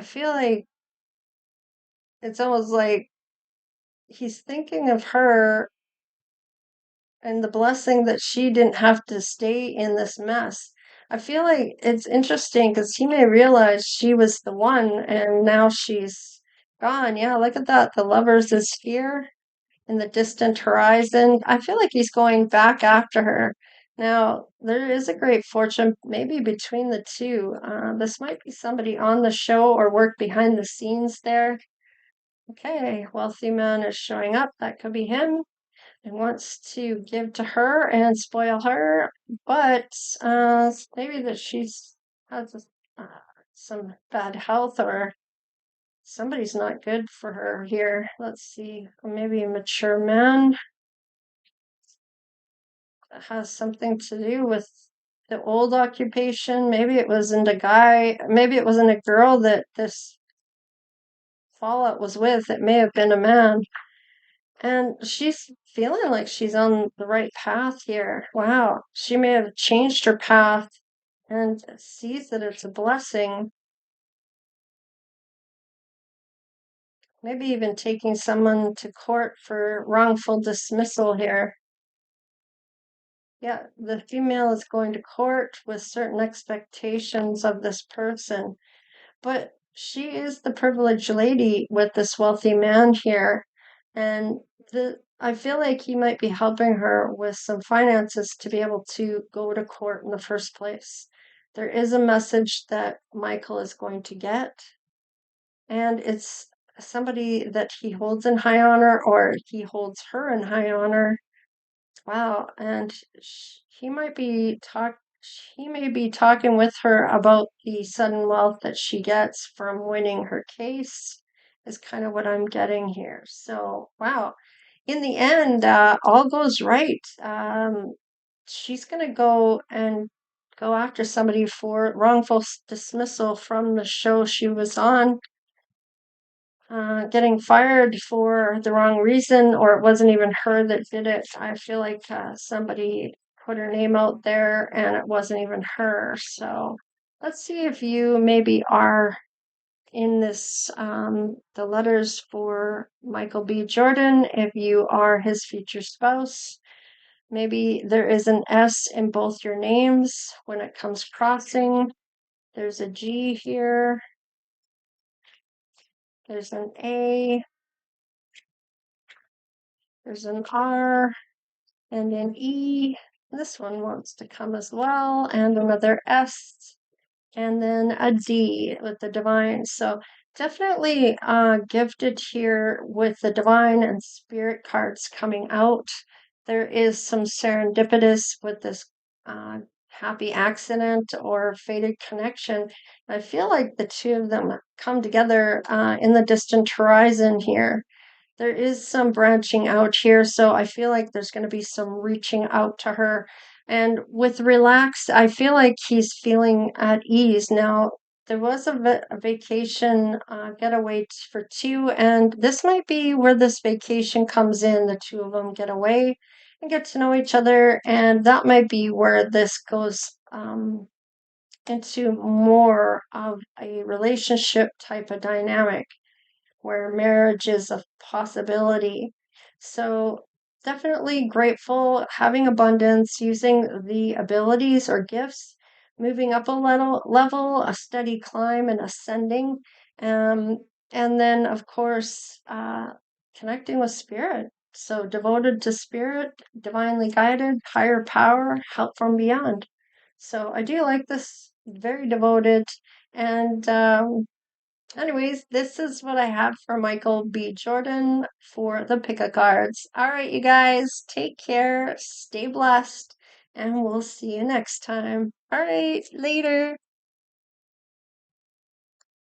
feel like it's almost like he's thinking of her and the blessing that she didn't have to stay in this mess. I feel like it's interesting because he may realize she was the one and now she's gone. Yeah, look at that. The lovers is here in the distant horizon. I feel like he's going back after her. Now, there is a great fortune maybe between the two. This might be somebody on the show or work behind the scenes there. Okay, wealthy man is showing up. That could be him and wants to give to her and spoil her, but maybe that she's has some bad health or somebody's not good for her here. Let's see, maybe a mature man that has something to do with the old occupation. Maybe it wasn't a guy, maybe it wasn't a girl that this fallout was with. It may have been a man. And she's feeling like she's on the right path here. Wow. She may have changed her path and sees that it's a blessing. maybe even taking someone to court for wrongful dismissal here. Yeah, the female is going to court with certain expectations of this person, but she is the privileged lady with this wealthy man here. And I feel like he might be helping her with some finances to be able to go to court in the first place. There is a message that Michael is going to get, and it's somebody that he holds in high honor or he holds her in high honor. Wow, and he may be talking with her about the sudden wealth that she gets from winning her case, is kind of what I'm getting here. So, wow. In the end, all goes right. She's gonna go after somebody for wrongful dismissal from the show she was on, getting fired for the wrong reason, or it wasn't even her that did it. I feel like somebody put her name out there and it wasn't even her. So let's see if you maybe are in this, the letters for Michael B. Jordan, if you are his future spouse. Maybe there is an S in both your names when it comes crossing. There's a G here. There's an A. There's an R and an E. This one wants to come as well, and another S, and then a D with the divine. So definitely gifted here with the divine and spirit cards coming out. There is some serendipitous with this uh, happy accident or fated connection. I feel like the two of them come together in the distant horizon here. There is some branching out here, so I feel like there's going to be some reaching out to her. And with relaxed, I feel like he's feeling at ease now. There was a vacation getaway for two, and this might be where this vacation comes in. The two of them get away and get to know each other, and that might be where this goes into more of a relationship type of dynamic where marriage is a possibility. So, definitely grateful, having abundance, using the abilities or gifts, moving up a level, a steady climb and ascending. Um, and then, of course, connecting with spirit. So, devoted to spirit, divinely guided, higher power, help from beyond. So, I do like this, very devoted. And anyways, this is what I have for Michael B. Jordan for the pick a cards. All right, you guys, take care, stay blessed, and we'll see you next time. All right, later.